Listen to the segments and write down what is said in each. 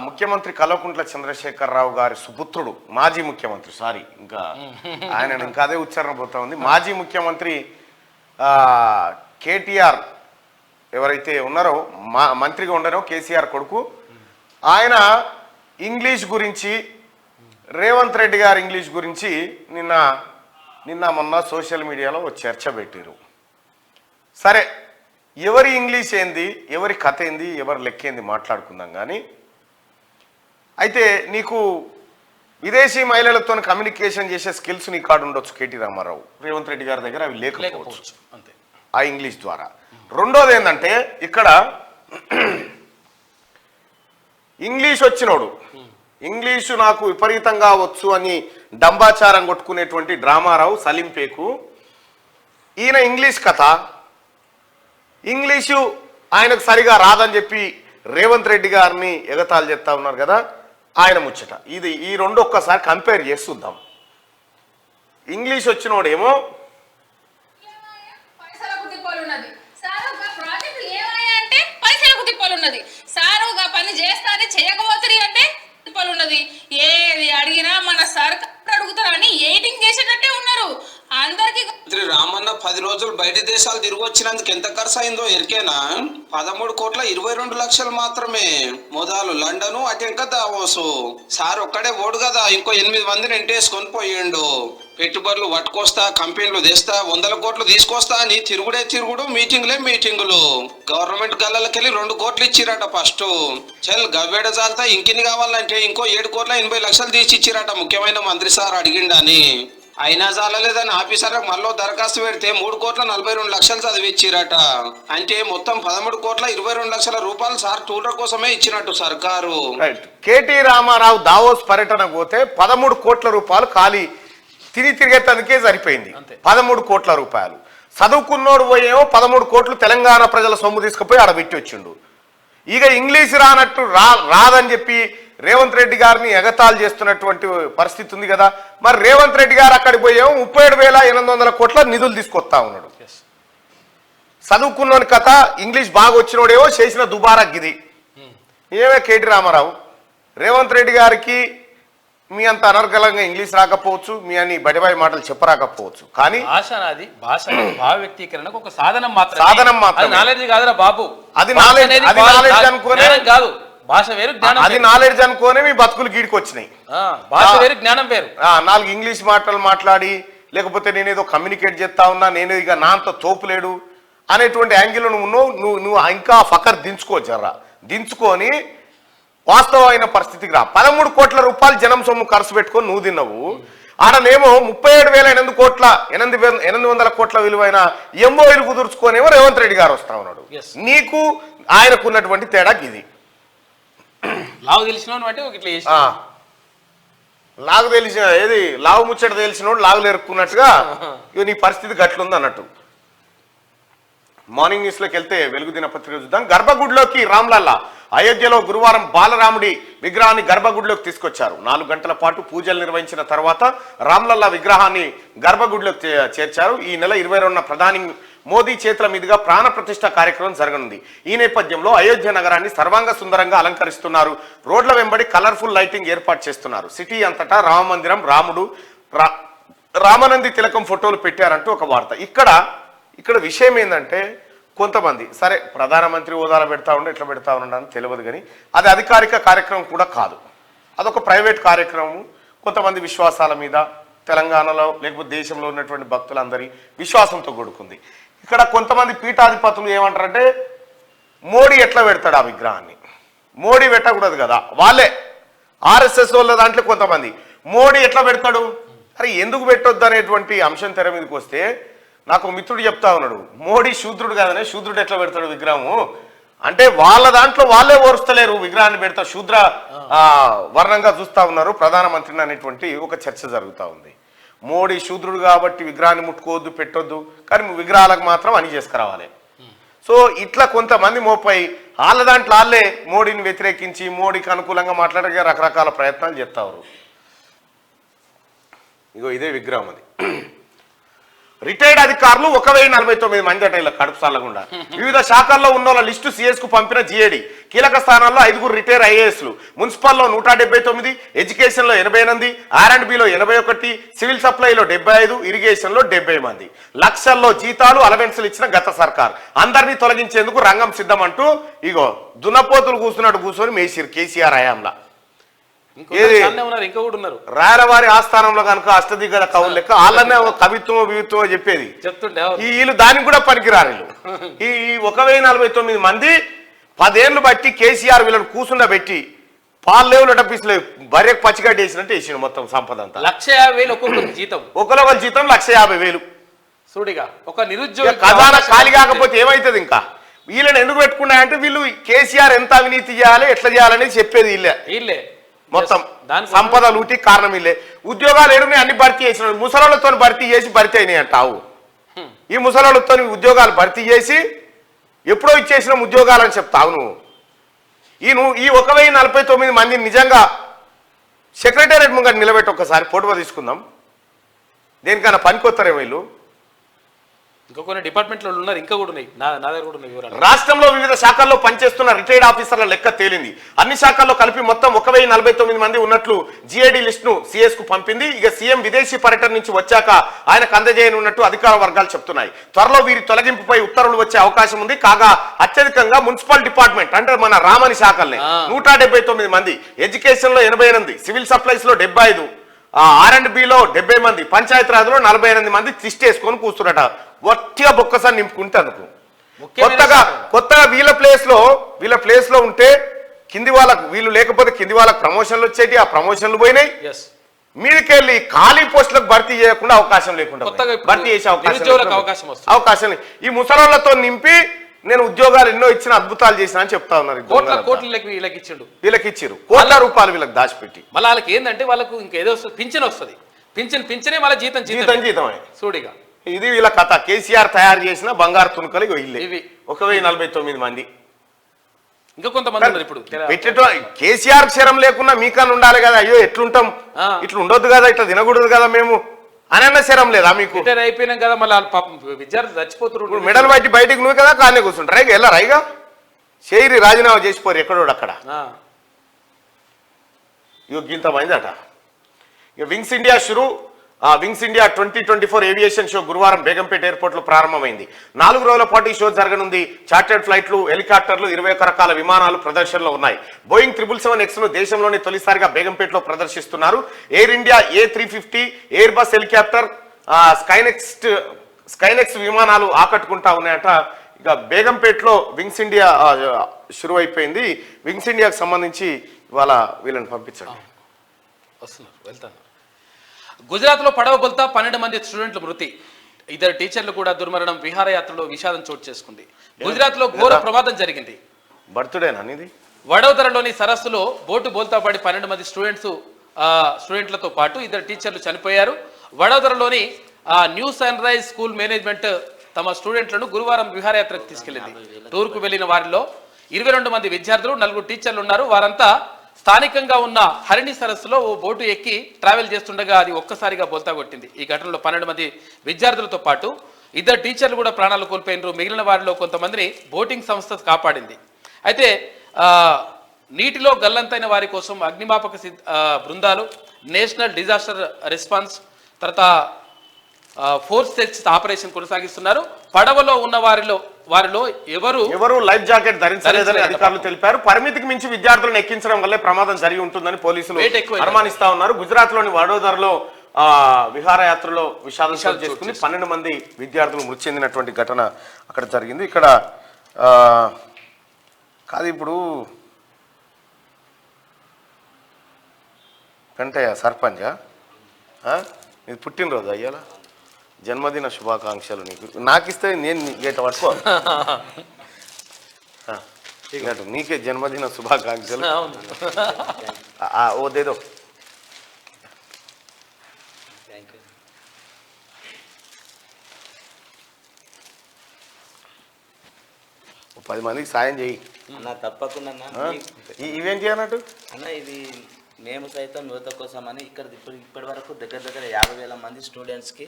ముఖ్యమంత్రి కల్వకుంట్ల చంద్రశేఖరరావు గారి సుపుత్రుడు, మాజీ ముఖ్యమంత్రి, సారీ ఇంకా ఆయన ఇంకా అదే ఉచ్చారణ పోతా ఉంది, మాజీ ముఖ్యమంత్రి కేటీఆర్ ఎవరైతే ఉన్నారో, మంత్రిగా ఉన్నారో కేసీఆర్ కొడుకు, ఆయన ఇంగ్లీష్ గురించి, రేవంత్ రెడ్డి గారి ఇంగ్లీష్ గురించి నిన్న మొన్న సోషల్ మీడియాలో చర్చ పెట్టారు. సరే, ఎవరి ఇంగ్లీష్ ఏంది, ఎవరి కథ ఏంది, ఎవరి లెక్కేంది మాట్లాడుకుందాం. కానీ అయితే నీకు విదేశీ మహిళలతో కమ్యూనికేషన్ చేసే స్కిల్స్ నీ కాడు ఉండొచ్చు కేటీ రామారావు, రేవంత్ రెడ్డి గారి దగ్గర అవి లేకపోవచ్చు అంతే ఆ ఇంగ్లీష్ ద్వారా. రెండోది ఏంటంటే, ఇక్కడ ఇంగ్లీష్ వచ్చినోడు ఇంగ్లీషు నాకు విపరీతంగా వచ్చు అని డంబాచారం కొట్టుకునేటువంటి డ్రామారావు సలీంపేకు, ఈయన ఇంగ్లీష్ కథ, ఇంగ్లీషు ఆయనకు సరిగా రాదని చెప్పి రేవంత్ రెడ్డి గారిని ఎగతాళి చెప్తా ఉన్నారు కదా, ఆయన ముచ్చట ఇది. ఈ రెండు ఒక్కసారి కంపేర్ చేస్తుందాం. ఇంగ్లీష్ వచ్చినోడేమో సారుగా పని చేస్తానే చేయకపోతుంది అంటే ఉన్నది, ఏది అడిగినా మన సర్కారు అడుగుతారని ఎయిటింగ్ చేసేటట్టే ఉన్నారు అందరికి. రామన్న 10 రోజులు బయట దేశాలు తిరిగి వచ్చినందుకు ఎంత ఖర్చు అయిందో ఎరికేనా? 13,22,00,000 మాత్రమే. మొదలు లండను, అటెంక దావోసు. సార్ ఒక్కడే ఓడు కదా, ఇంకో 8 మందిని ఎంటేసుకొని పోయిండు. పెట్టుబడులు పట్టుకొస్తా, కంపెనీలు తెస్తా, 100 కోట్లు తీసుకొస్తా అని తిరుగుడు, మీటింగులు. గవర్నమెంట్ గల్లలకెళ్ళి 2 కోట్లు ఇచ్చిరట ఫస్ట్. చల్ గవ్వేడ జాలతా ఇంకిని కావాలంటే ఇంకో 7,80,00,000 తీసి ఇచ్చిరట ముఖ్యమైన మంత్రి సార్ అడిగిండని. అయినా చాలలేదని ఆఫీసర్లకు మళ్ళీ దరఖాస్తు పెడితే 3,42,00,000 చదివిచ్చిరట. అంటే మొత్తం 13,22,00,000 రూపాయలు సార్ టూర్ల కోసమే ఇచ్చినట్టు సర్కారు. కేటీ రామారావు దావోస్ పర్యటన పోతే 13 కోట్ల రూపాయలు ఖాళీ తిరిగేందుకే సరిపోయింది. 13 కోట్ల రూపాయలు. చదువుకున్నోడు పోయేమో 13 కోట్లు తెలంగాణ ప్రజల సొమ్ము తీసుకుపోయి ఆడ పెట్టి వచ్చిండు. ఇక ఇంగ్లీష్ రానట్టు రాదని చెప్పి రేవంత్ రెడ్డి గారిని ఎగతాళి చేస్తున్నటువంటి పరిస్థితి ఉంది కదా. మరి రేవంత్ రెడ్డి గారు అక్కడికి పోయేమో 37,800 కోట్ల నిధులు తీసుకొస్తా ఉన్నాడు. చదువుకున్నోని కథ, ఇంగ్లీష్ బాగా వచ్చినోడేమో చేసిన దుబారా గిది. ఏమే కేటీ రామారావు, రేవంత్ రెడ్డి గారికి మీ అంత అనర్గళంగా ఇంగ్లీష్ రాకపోవచ్చు, మీ అని బడిబాయి మాటలు చెప్పరాకపోవచ్చు, కానీ భాష భావ వ్యక్తీకరణకు ఒక సాధనం మాత్రం. నాలెడ్జ్ కాదురా బాబు, అది నాలెడ్జ్ అనుకోనే కాదు. భాష వేరు, అది నాలెడ్జ్ అనుకోనే మీ బతుకులు గీడికి వచ్చినాయి. భాష వేరు, జ్ఞానం వేరు. 4 ఇంగ్లీష్ మాటలు మాట్లాడి, లేకపోతే నేనేదో కమ్యూనికేట్ చేస్తా ఉన్నా, నేను ఇక నాంత తోపులేడు అనేటువంటి యాంగిల్ నువ్వు ఇంకా ఫకర్ దించుకొని వాస్తవమైన పరిస్థితికి రా. 13 కోట్ల రూపాయలు జనం సొమ్ము ఖర్చు పెట్టుకొని నువ్వు తిన్నావు. ఆడనేమో 37,800 కోట్ల విలువైన ఎంఓఈలు కుదుర్చుకోనేమో రేవంత్ రెడ్డి గారు వస్తా ఉన్నాడు. నీకు ఆయనకున్నటువంటి తేడా ఇది. లావు తెలిసిన లాగు తెలిసిన ఏది లావు ముచ్చట తెలిసినోడు లాగులు ఎరుక్కున్నట్టుగా ఇక నీ పరిస్థితి గట్లుంది అన్నట్టు. మార్నింగ్ న్యూస్ లోకి వెళ్తే వెలుగు దినపత్రిక చూద్దాం. గర్భగుడిలోకి రామ్లల్లా. అయోధ్యలో గురువారం బాలరాముడి విగ్రహాన్ని గర్భగుడిలోకి తీసుకొచ్చారు. 4 గంటల పాటు పూజలు నిర్వహించిన తర్వాత రామ్లల్లా విగ్రహాన్ని గర్భగుడిలోకి చేర్చారు. ఈ నెల 22న ప్రధాని మోదీ చేతుల మీదుగా ప్రాణ ప్రతిష్ఠ కార్యక్రమం జరగనుంది. ఈ నేపథ్యంలో అయోధ్య నగరాన్ని సర్వాంగ సుందరంగా అలంకరిస్తున్నారు. రోడ్ల వెంబడి కలర్ఫుల్ లైటింగ్ ఏర్పాటు చేస్తున్నారు. సిటీ అంతటా రామ మందిరం, రాముడు, రామనంది తిలకం ఫోటోలు పెట్టారంటూ ఒక వార్త. ఇక్కడ విషయం ఏంటంటే, కొంతమంది సరే ప్రధానమంత్రి హోదాలో పెడతా ఉండే ఎట్లా పెడతా ఉండని తెలియదు, కానీ అది అధికారిక కార్యక్రమం కూడా కాదు, అదొక ప్రైవేట్ కార్యక్రమం. కొంతమంది విశ్వాసాల మీద, తెలంగాణలో లేకపోతే దేశంలో ఉన్నటువంటి భక్తులందరి విశ్వాసంతో కూడుకుంది. ఇక్కడ కొంతమంది పీఠాధిపతులు ఏమంటారంటే, మోడీ ఎట్లా పెడతాడు ఆ విగ్రహాన్ని, మోడీ పెట్టకూడదు కదా. వాళ్ళే ఆర్ఎస్ఎస్ వాళ్ళ దాంట్లో కొంతమంది మోడీ ఎట్లా పెడతాడు, అరే ఎందుకు పెట్టొద్దు అనేటువంటి అంశం తెర మీదకి వస్తే, నాకు మిత్రుడు చెప్తా ఉన్నాడు, మోడీ శూద్రుడు కాదనే శూద్రుడు ఎట్లా పెడతాడు విగ్రహము అంటే, వాళ్ళ దాంట్లో వాళ్ళే ఓర్స్తలేరు, విగ్రహాన్ని పెడతా శూద్ర వర్ణంగా చూస్తా ఉన్నారు ప్రధానమంత్రిని అనేటువంటి ఒక చర్చ జరుగుతూ ఉంది. మోడీ శూద్రుడు కాబట్టి విగ్రహాన్ని ముట్టుకోవద్దు, పెట్టొద్దు, కానీ విగ్రహాలకు మాత్రం అని చేసుకురావాలి. సో ఇట్లా కొంతమంది మోపై వాళ్ళ దాంట్లో వాళ్ళే మోడీని వ్యతిరేకించి మోడీకి అనుకూలంగా మాట్లాడే రకరకాల ప్రయత్నాలు చేస్తారు. ఇగో ఇదే విగ్రహం అది. రిటైర్డ్ అధికారులు 1049 మంది అట ఇలా కడుపు సాలకుండా. వివిధ శాఖల్లో ఉన్న వాళ్ళ లిస్టు సిఎస్ కు పంపిన జిఏడి. కీలక స్థానాల్లో 5 రిటైర్ ఐఏఎస్లు. మున్సిపల్లో 179, ఎడ్యుకేషన్ లో 88, R&Bలో 81, సివిల్ సప్లైలో 75, ఇరిగేషన్ లో 70 మంది. లక్షల్లో జీతాలు అలవెన్సులు ఇచ్చిన గత సర్కార్. అందరినీ తొలగించేందుకు రంగం సిద్ధం అంటూ ఇగో దున్నపోతులు కూర్చున్నట్టు కూర్చొని మేసిరు కేసీఆర్ హయాంలా. రాయలవారి ఆస్థానంలో కనుక అష్టదిగ్గర కవులు లెక్క వాళ్ళనే కవిత్వమో వివిత్వమో చెప్పేది చెప్తుండే వీళ్ళు దానికి కూడా పనికిరారు. ఈ 1049 మంది 10 ఏళ్ళు బట్టి కేసీఆర్ వీళ్ళని కూర్చుండబెట్టి పాలు లేవులు టపిస్లేవు బర్రెకు పచ్చిగడ్డ వేసినట్టు వేసిన మొత్తం సంపద అంతా. 150,000 ఒక్కొక్కరి జీతం, ఒకరి జీతం 150,000. చూడిగా ఒక నిరుద్యోగ ఖజానా ఖాళీ కాకపోతే ఏమవుతుంది? ఇంకా వీళ్ళని ఎందుకు పెట్టుకున్నాయంటే వీళ్ళు కేసీఆర్ ఎంత అవినీతి చేయాలి ఎట్లా చేయాలని చెప్పేది వీళ్ళే. మొత్తం సంపద లూటి కారణం వీళ్ళే. ఉద్యోగాలు ఏడున్నాయి అన్ని భర్తీ చేసిన ముసలాళ్ళతో భర్తీ చేసి భర్తీ అయినాయి అంటావు. ఈ ముసలాళ్ళతో ఉద్యోగాలు భర్తీ చేసి ఎప్పుడో ఇచ్చేసిన ఉద్యోగాలని చెప్తావు నువ్వు. ఈ 1049 మందిని నిజంగా సెక్రటేరియట్ ముంగట నిలబెట్టి ఒక్కసారి ఫోటో తీసుకుందాం. దేనికన్నా పనికొస్తారే వీళ్ళు. ఇంకా కొన్ని డిపార్ట్మెంట్లో ఉన్నారు, ఇంకా కూడా ఉన్నాయి, నా దగ్గర కూడా ఉన్నాయి వివరాలు. రాష్ట్రంలో వివిధ శాఖల్లో పనిచేస్తున్న రిటైర్డ్ ఆఫీసర్ల లెక్క తేలింది. అన్ని శాఖల్లో కలిపి మొత్తం 1049 మంది ఉన్నట్లు జిఐడి లిస్ట్ ను సిఎస్ కు పంపింది. ఇక సీఎం విదేశీ పర్యటన నుంచి వచ్చాక ఆయనకు అందజేయనున్నట్టు అధికార వర్గాలు చెప్తున్నాయి. త్వరలో వీరి తొలగింపుపై ఉత్తర్వులు వచ్చే అవకాశం ఉంది. కాగా అత్యధికంగా మున్సిపల్ డిపార్ట్మెంట్ అంటే మన రామని శాఖల్ని 179 మంది, ఎడ్యుకేషన్ లో 88, సివిల్ సప్లైస్ లో 75, R&Bలో 70 మంది, పంచాయతీరాజ్లో 48 మంది లిస్ట్ వేసుకొని కూర్చున్నట. ఒట్టిగా బొక్కసారి నింపుకుంటే అందుకు కొత్తగా వీళ్ళ ప్లేస్ లో ఉంటే కింది వాళ్ళకు వీళ్ళు లేకపోతే కింది వాళ్ళకి ప్రమోషన్లు వచ్చేటి, ఆ ప్రమోషన్లు పోయినాయి. మీదకెళ్ళి ఖాళీ పోస్టులకు భర్తీ చేయకుండా అవకాశం లేకుండా భర్తీ చేసే అవకాశం ఈ ముసలాళ్లతో నింపి నేను ఉద్యోగాలు ఎన్నో ఇచ్చిన అద్భుతాలు చేసిన అని చెప్తా ఉన్నారు. వీళ్ళకి ఇచ్చారు కోట్ల రూపాయలు వీళ్ళకి దాచిపెట్టి. మళ్ళీ వాళ్ళకి ఏంటంటే వాళ్ళకు ఇంకేదో పింఛన్ వస్తుంది, పింఛనే మళ్ళీ జీతమే చూడిగా. ఇది వీళ్ళ కథ. కేసీఆర్ తయారు చేసిన బంగారు తుణుకలు ఇవి 1049 మంది. ఇంకా కొంతమంది ఇప్పుడు కేసీఆర్ క్షరం లేకుండా మీకన్నా ఉండాలి కదా. అయ్యో ఎట్లుంటాం, ఇట్లా ఉండొద్దు కదా, ఇట్లా తినకూడదు కదా మేము అనన్న శరం లేదా మీకు? అయిపోయినాం కదా మళ్ళీ విద్యార్థులు చచ్చిపోతున్నారు. మెడల్ బయట బయటికి నువ్వు కదా కానీ కూర్చుంటారు. రైగా ఎలా రైగా చేయరి రాజీనామా చేసిపోరు ఎక్కడోడు అక్కడ. ఇక ఇంతమైంది అట. ఇక వింగ్స్ ఇండియా 2024 ఏవియేషన్ షో గురువారం బేగంపేట ఎయిర్పోర్ట్ లో ప్రారంభమైంది. 4 రోజుల పాటు ఈ షో జరగనుంది. చార్టర్డ్ ఫ్లైట్లు, హెలికాప్టర్లు, 21 రకాల విమానాలు ప్రదర్శనలో ఉన్నాయి. బోయింగ్ 777X ను దేశంలోని తొలిసారిగా బేగంపేటలో ప్రదర్శిస్తున్నారు. Air India A350, Airbus helicopter, స్కైనెక్స్ విమానాలు ఆకట్టుకుంటా ఉన్నాయట. ఇక బేగంపేటలో వింగ్స్ ఇండియా షురు అయిపోయింది. వింగ్స్ ఇండియాకు సంబంధించి ఇవాళ వీళ్ళని పంపించండి. వస్తున్నారు, వెళ్తాను. గుజరాత్లో పడవ బోల్తా 12 మంది స్టూడెంట్ల మృతి, 2 టీచర్లు కూడా దుర్మరణం. విహారయాత్రలో విషాదం చోటు చేసుకుంది. గుజరాత్లో ఘోర ప్రమాదం జరిగింది. బర్త్డేనా ఇది? వడోదరలోని సరస్సులో బోటు బోల్తా పడి 12 మంది స్టూడెంట్లతో పాటు 2 టీచర్లు చనిపోయారు. వడోదరలోని New Sunrise School management తమ స్టూడెంట్లను గురువారం విహారయాత్రకు తీసుకెళ్లింది. టూర్కు వెళ్లిన వారిలో 22 మంది విద్యార్థులు, 4 టీచర్లు ఉన్నారు. వారంతా స్థానికంగా ఉన్న హరిణి సరస్సులో ఓ బోటు ఎక్కి ట్రావెల్ చేస్తుండగా అది ఒక్కసారిగా బోల్తా కొట్టింది. ఈ ఘటనలో 12 మంది విద్యార్థులతో పాటు 2 టీచర్లు కూడా ప్రాణాలు కోల్పోయినారు. మిగిలిన వారిలో కొంతమందిని బోటింగ్ సంస్థ కాపాడింది. అయితే నీటిలో గల్లంతైన వారి కోసం అగ్నిమాపక బృందాలు, నేషనల్ డిజాస్టర్ రెస్పాన్స్, తర్వాత ఫోర్స్ సెర్చ్ ఆపరేషన్ కొనసాగిస్తున్నారు. పడవలో ఉన్న వారిలో ఎవరు లైఫ్ జాకెట్ ధరించలేదని అధికారులు తెలిపారు. పరిమితికి మించి విద్యార్థులను ఎక్కించడం వల్లే ప్రమాదం జరిగి ఉంటుందని పోలీసులు అనుమానిస్తా ఉన్నారు. గుజరాత్ లోని వడోదరలో విహారయాత్రలో విషాదం చేసుకుని 12 మంది విద్యార్థులు మృతి చెందినటువంటి ఘటన అక్కడ జరిగింది. ఇక్కడ కాదు ఇప్పుడు వెంటయ్య సర్పంచా ఇది పుట్టినరోజు అయ్యాలా? జన్మదిన శుభాకాంక్షలు నీకు. నాకిస్తే నేను గేట పట్టుకో నీకే జన్మదిన శుభాకాంక్షలు. ఓ దేదో 10 మందికి సాయం చేయి అన్న. తప్పకుండా ఇవేం చేయనట్టు అన్న. ఇది మేము సైతం యువత కోసం అని ఇప్పటి వరకు దగ్గర 50,000 మంది స్టూడెంట్స్కి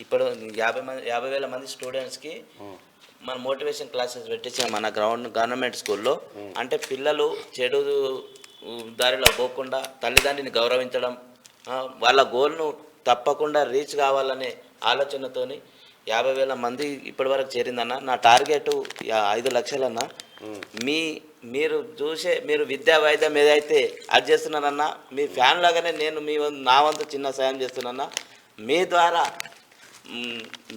ఇప్పుడు 50,000 మంది స్టూడెంట్స్కి మన మోటివేషన్ క్లాసెస్ పెట్టించాం మన గవర్నమెంట్ స్కూల్లో. అంటే పిల్లలు చెడు దారిలో పోకుండా తల్లిదండ్రిని గౌరవించడం, వాళ్ళ గోల్ను తప్పకుండా రీచ్ కావాలనే ఆలోచనతోని 50,000 మంది ఇప్పటి వరకు చేరిందన్న. నా టార్గెట్ 5 లక్షలన్న. మీరు విద్యా వైద్యం ఏదైతే అది చేస్తున్నానన్నా, మీ ఫ్యాన్ లాగానే నేను నా వంతు చిన్న సాయం చేస్తున్నానన్నా. మీ ద్వారా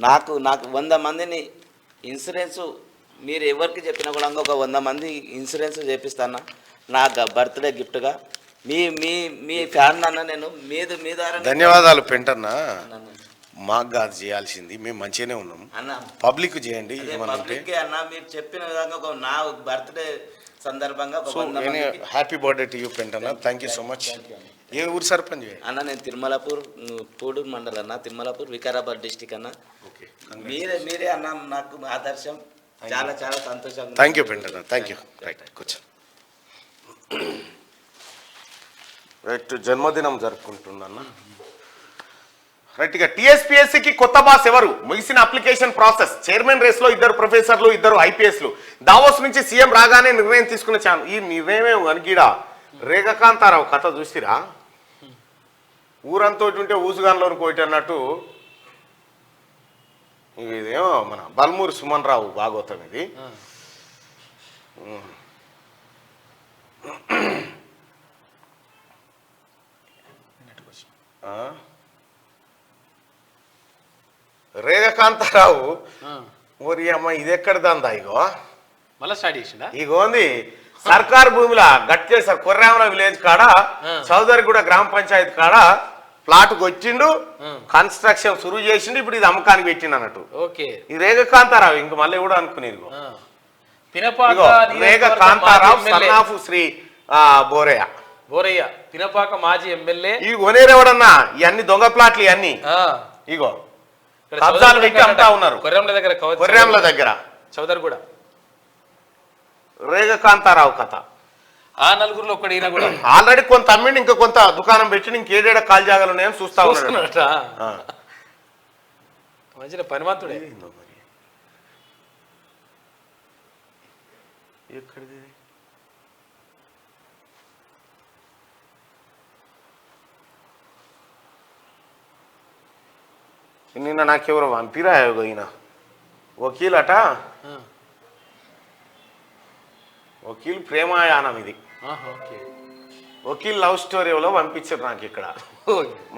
నాకు 100 మందిని ఇన్సూరెన్సు, మీరు ఎవరికి చెప్పినా కూడా ఒక 100 మంది ఇన్సూరెన్స్ చేపిస్తాను నా బర్త్డే గిఫ్ట్గా. మీ ఫ్యాన్ అన్న నేను మీ ద్వారా. ధన్యవాదాలు పెంటన్నా. మాకు కాదు చేయాల్సింది, మేము మంచిగానే ఉన్నాం అన్న. పబ్లిక్ చేయండి పబ్లిక్ అన్న మీరు చెప్పిన విధంగా నా బర్త్డే సందర్భంగా హ్యాపీ బర్త్డే టు యూ పెంటన్నా. Thank you so much. ఏ ఊరు సర్పంచ్ అన్న? నేను తిరుమలాపూర్, పూడూరు మండలం అన్న, తిరుమలాపూర్ వికారాబాద్ డిస్టిక్ అన్న. మీరే అన్న నాకు ఆదర్శం. చాలా చాలా సంతోషంగా. థ్యాంక్ యూ పెంటన్నా. Thank you. రైట్, కూర్చో. రైట్, జన్మదినం జరుపుకుంటున్నా. రైట్, ఇక టీఎస్పీఎస్సీకి కొత్త బాస్ ఎవరు? ముగిసిన అప్లికేషన్ ప్రాసెస్. చైర్మన్ రేస్ లో 2 ప్రొఫెసర్లు, 2 ఐపీఎస్లు. దావోస్ నుంచి సీఎం రాగానే నిర్ణయం తీసుకునే ఛాన్స్. ఈ నిర్ణయమే వనికీడా రేఖకాంతారావు కథ చూసిరా? ఊరంతో ఉంటే ఊసుగాన్లోని కోటి అన్నట్టు ఇదేమో మన బల్మూరి సుమన్ రావు భాగవతం ఇది. రేఖకాంతారావు ఓరి అమ్మ ఇది ఎక్కడ దందా? ఇగో మళ్ళీ స్టార్ట్ చేసిందా? ఇగోంది సర్కారు భూమిలా గట్ చేశారు. కొర్రామల విలేజ్ కాడ చౌదరిగూడ గ్రామ పంచాయతీ కాడ ప్లాట్కి వచ్చిండు, కన్స్ట్రక్షన్ సురువు చేసిండు. ఇప్పుడు ఇది అమ్మకానికి పెట్టిండు అన్నట్టు. ఓకే, ఈ రేఖకాంతారావు ఇంక మళ్ళీ కూడా అనుకునేది పినపాక రేఖకాంతారావు సన్నాఫు శ్రీ బోరయ్య పినపాక మాజీ ఎమ్మెల్యే. ఈ కొనేరెవడన్నా ఇవన్నీ దొంగ ప్లాట్లు ఇవన్నీ ఇగో కబ్జాలు పెట్టి అమ్ముతా ఉన్నారు కొర్రామల దగ్గర చౌదరిగూడ. రేఖకాంతారావు కథ. ఆ నలుగురులో ఒకటి ఈయన కూడా ఆల్రెడీ కొంత అమ్మిండి, ఇంకా కొంత దుకాణం పెట్టి ఇంకేడేడ కాల్ జాగాలు ఉన్నాయని చూస్తా ఉన్నాడు. మంచి పనిమంతుడే. ఎక్కడిది? నిన్న నాకెవరో పంపిరా ఈయన వకీల్ అట. వకీల్ ప్రేమాయానం ఇది. వకీల్ లవ్ స్టోరీలో పంపించారు నాకు ఇక్కడ.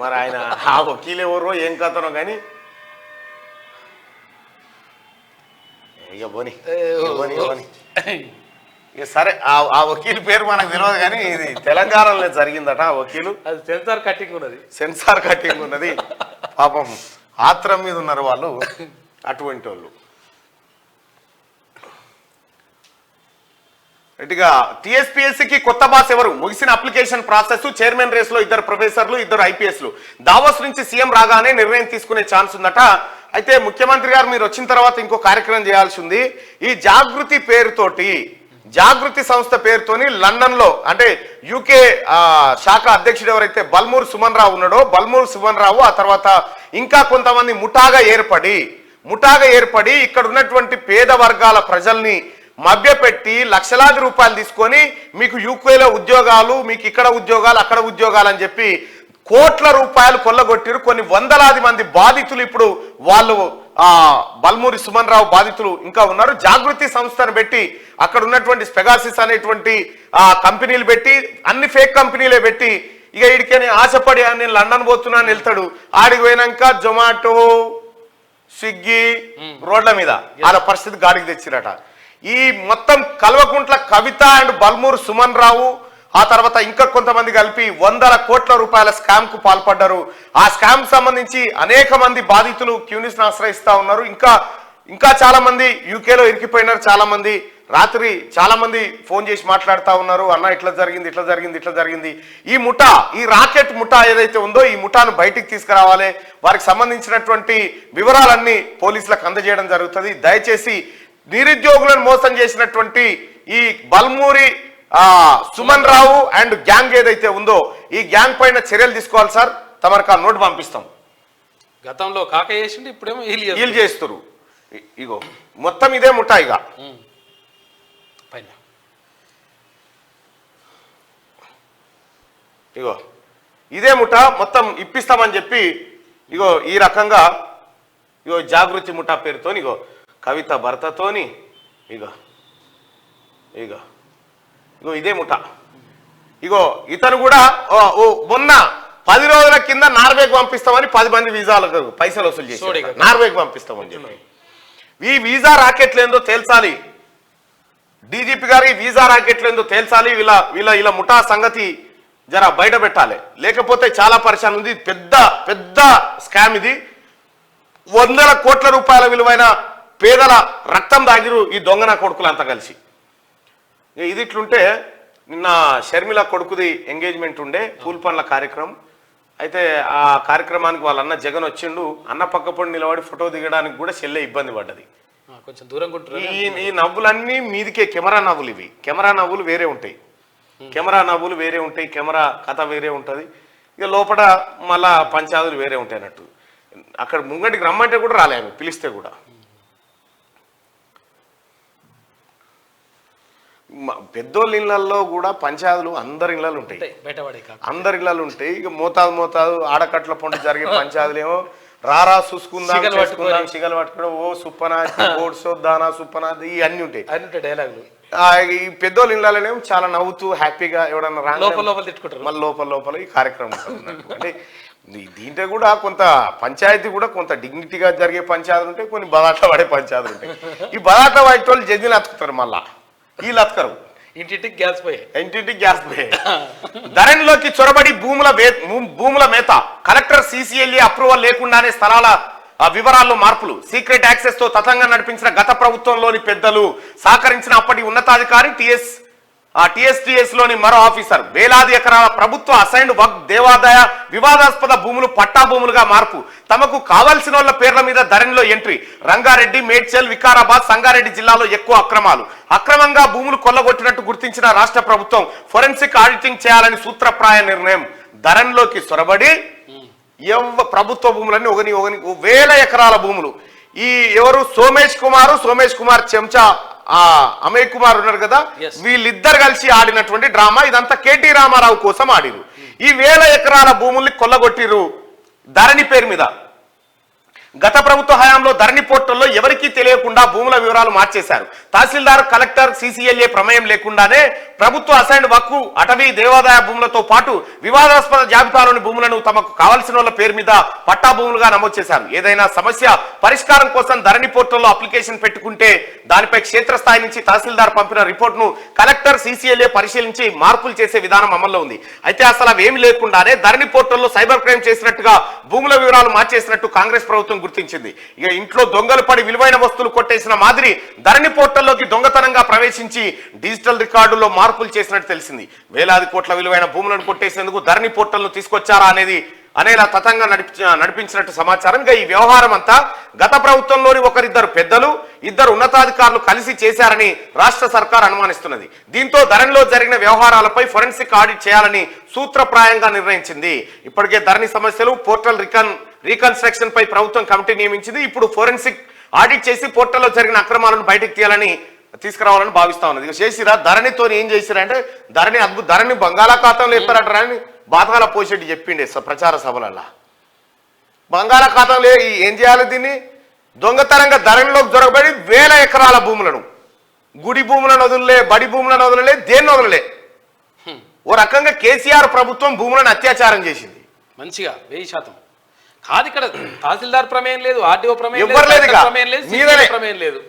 మరి ఆయన ఆ వకీల్ ఎవరో ఏం కథనో కానీ ఇక పోనీ ఇక సరే. ఆ వకీల్ పేరు మనకు తెలియదు కానీ ఇది తెలంగాణలో జరిగిందట. ఆ వకీలు అది సెన్సార్ కట్టింగ్ ఉన్నది. పాపం ఆత్రం మీద ఉన్నారు వాళ్ళు, అటువంటి వాళ్ళు. ఇటుగా టీఎస్పీఎస్సీకి కొత్త బాస్ ఎవరు? ముగిసిన అప్లికేషన్ ప్రాసెస్. చైర్మన్ రేస్ లో 2 ప్రొఫెసర్లు, 2 ఐపీఎస్లు. దావోస్ నుంచి సీఎం రాగానే నిర్ణయం తీసుకునే ఛాన్స్ ఉందట. అయితే ముఖ్యమంత్రి గారు మీరు వచ్చిన తర్వాత ఇంకో కార్యక్రమం చేయాల్సి ఉంది. ఈ జాగృతి పేరుతోటి, జాగృతి సంస్థ పేరుతోని లండన్ లో అంటే యూకే శాఖ అధ్యక్షుడు ఎవరైతే బల్మూరి సుమన్ రావు ఉన్నాడో, బల్మూరి సుమన్ రావు ఆ తర్వాత ఇంకా కొంతమంది ముఠాగా ఏర్పడి ఇక్కడ ఉన్నటువంటి పేద వర్గాల ప్రజల్ని మభ్యపెట్టి లక్షలాది రూపాయలు తీసుకొని మీకు యూకేలో ఉద్యోగాలు, మీకు ఇక్కడ ఉద్యోగాలు, అక్కడ ఉద్యోగాలు అని చెప్పి కోట్ల రూపాయలు కొల్లగొట్టిరు. కొన్ని వందలాది మంది బాధితులు ఇప్పుడు వాళ్ళు బల్మూరి సుమన్ రావు బాధితులు ఇంకా ఉన్నారు. జాగృతి సంస్థను పెట్టి అక్కడ ఉన్నటువంటి స్పెగాసిస్ అనేటువంటి కంపెనీలు పెట్టి, అన్ని ఫేక్ కంపెనీలే పెట్టి ఇక ఇడికని ఆశపడి నేను లండన్ పోతున్నాను వెళ్తాడు. ఆడికి పోయినాక జొమాటో, స్విగ్గీ రోడ్ల మీద వాళ్ళ పరిస్థితి గాడికి తెచ్చిరట. ఈ మొత్తం కల్వకుంట్ల కవిత అండ్ బల్మూరు సుమన్ రావు ఆ తర్వాత ఇంకా కొంతమంది కలిపి వందల కోట్ల రూపాయల స్కామ్ కు పాల్పడ్డారు. ఆ స్కామ్ సంబంధించి అనేక మంది బాధితులు క్యూనిస్ ను ఆశ్రయిస్తా ఉన్నారు. ఇంకా చాలా మంది యూకేలో ఇరికిపోయినారు. చాలా మంది రాత్రి చాలా మంది ఫోన్ చేసి మాట్లాడుతూ ఉన్నారు, అన్న ఇట్లా జరిగింది. ఈ ముఠా, ఈ రాకెట్ ముఠా ఏదైతే ఉందో ఈ ముఠాను బయటికి తీసుకురావాలి. వారికి సంబంధించినటువంటి వివరాలన్నీ పోలీసులకు అందజేయడం జరుగుతుంది. దయచేసి నిరుద్యోగులను మోసం చేసినటువంటి ఈ బల్మూరి సుమన్ రావు అండ్ గ్యాంగ్ ఏదైతే ఉందో ఈ గ్యాంగ్ పైన చర్యలు తీసుకోవాలి సార్. తమరికి ఆ నోటు పంపిస్తాం. గతంలో కాక చేసిండు, ఇప్పుడేమో వీళ్ళు చేస్తారు. ఇగో మొత్తం ఇదే ముఠా. ఇక పైన ఇగో ఇదే ముఠా మొత్తం ఇప్పిస్తామని చెప్పి ఇగో ఈ రకంగా ఇగో జాగృతి ముఠా పేరుతోని ఇగో కవిత భర్తతోని ఇగో ఇగో ఇగో ఇదే ముఠా. ఇగో ఇతను కూడా మొన్న 10 రోజుల కింద నార్వేకి పంపిస్తామని 10 మంది వీసాలకు పైసలు వసూలు చేసి నార్వేకి పంపిస్తామని చెప్పి. ఈ వీసా రాకెట్లేందో తేల్చాలి డీజీపీ గారు, ఈ వీసా రాకెట్లేందో తేల్చాలి. వీళ్ళ ముఠా సంగతి జర బయట పెట్టాలి, లేకపోతే చాలా పరిశాన్ ఉంది. పెద్ద పెద్ద స్కామ్ ఇది. 100 కోట్ల రూపాయల విలువైన పేదల రక్తం దాగిరు ఈ దొంగన కొడుకులంతా కలిసి. ఇది ఇట్లుంటే నిన్న షర్మిల కొడుకుది ఎంగేజ్మెంట్ ఉండే పూల్ పనుల కార్యక్రమం. అయితే ఆ కార్యక్రమానికి వాళ్ళ అన్న జగన్ వచ్చిండు. అన్న పక్కపొడి నిలబడి ఫోటో దిగడానికి కూడా చెల్లె ఇబ్బంది పడ్డది. కొంచెం దూరంగా ఉంటారు. ఈ నవ్వులన్నీ మీదికే కెమెరా నవ్వులు. ఇవి కెమెరా నవ్వులు వేరే ఉంటాయి, కెమెరా నవ్వులు వేరే ఉంటాయి, కెమెరా కథ వేరే ఉంటుంది. ఇక లోపల మళ్ళా పంచాదులు వేరే ఉంటాయి అన్నట్టు. అక్కడ ముంగటికి రమ్మంటే కూడా రాలే ఆమె, పిలిస్తే కూడా. పెద్దోళ్ళ ఇళ్లలో కూడా పంచాదులు అందరి ఇళ్లలో ఉంటాయి, అందరి ఇళ్లలో ఉంటాయి. ఇక మోతాదు ఆడకట్ల పండు జరిగే పంచాదులేమో రారా చూసుకుందాం, సిగలు పట్టుకోవడం, ఓ సుప్పనా ఓడ్సో దానా సుప్పనా, ఇవన్నీ ఉంటాయి డైలాగులు. ఈ పెద్దోళ్ళ ఇళ్లలోనేమో చాలా నవ్వుతూ హ్యాపీగా ఎవడన్నా రా తిట్టుకుంటారు. మళ్ళీ లోపల ఈ కార్యక్రమం అంటే దీంట్లో కూడా కొంత పంచాయతీ కూడా కొంత డిగ్నిటీగా జరిగే పంచాయతీలు ఉంటాయి, కొన్ని బదాట పడే పంచాయతీలు ఉంటాయి. ఈ బదాట పడే వాళ్ళు జడ్జిలు అతుకుతారు, మళ్ళా వీళ్ళు అతకరు. ఇంటింటికి గ్యాస్ పోయే ధరణిలోకి చొరబడి భూముల మేత. కలెక్టర్ సిసిఎల్ఏ అప్రూవల్ లేకుండానే స్థలాల వివరాల్లో మార్పులు. సీక్రెట్ యాక్సెస్ తో తతంగం నడిపించిన గత ప్రభుత్వంలోని పెద్దలు, సహకరించిన అప్పటి ఉన్నతాధికారి టిఎస్టిఎస్ లోని మరో ఆఫీసర్. వేలాది ఎకరాల ప్రభుత్వ అసైన్డ్ వక్ దేవాదాయ వివాదాస్పద భూములు పట్టా భూములుగా మార్పు. తమకు కావాల్సిన వాళ్ళ పేర్ల మీద ధరణిలో ఎంట్రీ. రంగారెడ్డి, మేడ్చల్, వికారాబాద్, సంగారెడ్డి జిల్లాలో ఎక్కువ అక్రమాలు. అక్రమంగా భూములు కొల్లగొట్టినట్టు గుర్తించిన రాష్ట్ర ప్రభుత్వం ఫోరెన్సిక్ ఆడిటింగ్ చేయాలని సూత్రప్రాయ నిర్ణయం. ధరణిలోకి సొరబడి ప్రభుత్వ భూములన్నీ ఒకని 1000 ఎకరాల భూములు. ఈ ఎవరు సోమేష్ కుమార్ చెంచా అమయ్ కుమార్ ఉన్నారు కదా, వీళ్ళిద్దరు కలిసి ఆడినటువంటి డ్రామా ఇదంతా. కేటీ రామారావు కోసం ఆడిరు. ఈ 1000 ఎకరాల భూముల్ని కొల్లగొట్టిరు ధరణి పేరు మీద. గత ప్రభుత్వ హయాంలో ధరణి పోర్టల్లో ఎవరికీ తెలియకుండా భూముల వివరాలు మార్చేశారు. తహసీల్దార్, కలెక్టర్, సిసిఎల్ఏ ప్రమేయం లేకుండానే ప్రభుత్వ అసైన్డ్ వక్కు, అటవీ, దేవాదాయ భూములతో పాటు వివాదాస్పద జాబితాలోని భూములను తమకు కావాల్సిన వాళ్ళ పేరు మీద పట్టా భూములుగా నమోదు చేశారు. ఏదైనా సమస్య పరిష్కారం కోసం ధరణి పోర్టల్లో అప్లికేషన్ పెట్టుకుంటే దానిపై క్షేత్రస్థాయి నుంచి తహసీల్దార్ పంపిన రిపోర్ట్ను కలెక్టర్, సిసిఎల్ఏ పరిశీలించి మార్పులు చేసే విధానం అమల్లో ఉంది. అయితే అసలు అవేమి లేకుండానే ధరణి పోర్టల్లో సైబర్ క్రైమ్ చేసినట్టుగా భూముల వివరాలు మార్చేసినట్టు కాంగ్రెస్ ప్రభుత్వం గుర్తించింది. ఇక ఇంట్లో దొంగలు పడి విలువైన వస్తువులు కొట్టేసిన మాదిరి ధరణి పోర్టల్లోకి దొంగతనంగా ప్రవేశించి డిజిటల్ రికార్డుల్లో మార్పులు చేసినట్టు తెలిసింది. వేలాది కోట్ల విలువైన భూములను కొట్టేసేందుకు ధరణి పోర్టల్ను తీసుకొచ్చారా అనేలా తతంగా నడిపించినట్టు సమాచారం. ఇంకా ఈ వ్యవహారం అంతా గత ప్రభుత్వంలోని ఒకరిద్దరు పెద్దలు, 2 ఉన్నతాధికారులు కలిసి చేశారని రాష్ట్ర సర్కార్ అనుమానిస్తున్నది. దీంతో ధరణిలో జరిగిన వ్యవహారాలపై ఫోరెన్సిక్ ఆడిట్ చేయాలని సూత్రప్రాయంగా నిర్ణయించింది. ఇప్పటికే ధరణి సమస్యలు, పోర్టల్ రీకన్స్ట్రక్షన్ పై ప్రభుత్వం కమిటీ నియమించింది. ఇప్పుడు ఫోరెన్సిక్ ఆడిట్ చేసి పోర్టల్లో జరిగిన అక్రమాలను బయటకు తీసుకురావాలని భావిస్తా ఉన్నది. ఇక చేసిరా ధరణితో ఏం చేసిరా అంటే ధరణి బంగాళాఖాతంలో చెప్పారట అని బాధకాల పోషెట్టి చెప్పిండే ప్రచార సభలల్లా. బంగాళాఖాతంలో ఏం చేయాలి? దీన్ని దొంగతనంగా ధరణిలోకి జొరగబడి 1000 ఎకరాల భూములను, గుడి భూములను వదలలే, బడి భూములను వదలలే, దేన్ని వదలలే. ఓ రకంగా కేసీఆర్ ప్రభుత్వం భూములను అత్యాచారం చేసింది. మంచిగా 1000% కాదు. ఇక్కడ తహసీల్దార్ ప్రమేయం లేదు, ఆర్డీఓ ప్రమేయం లేదు.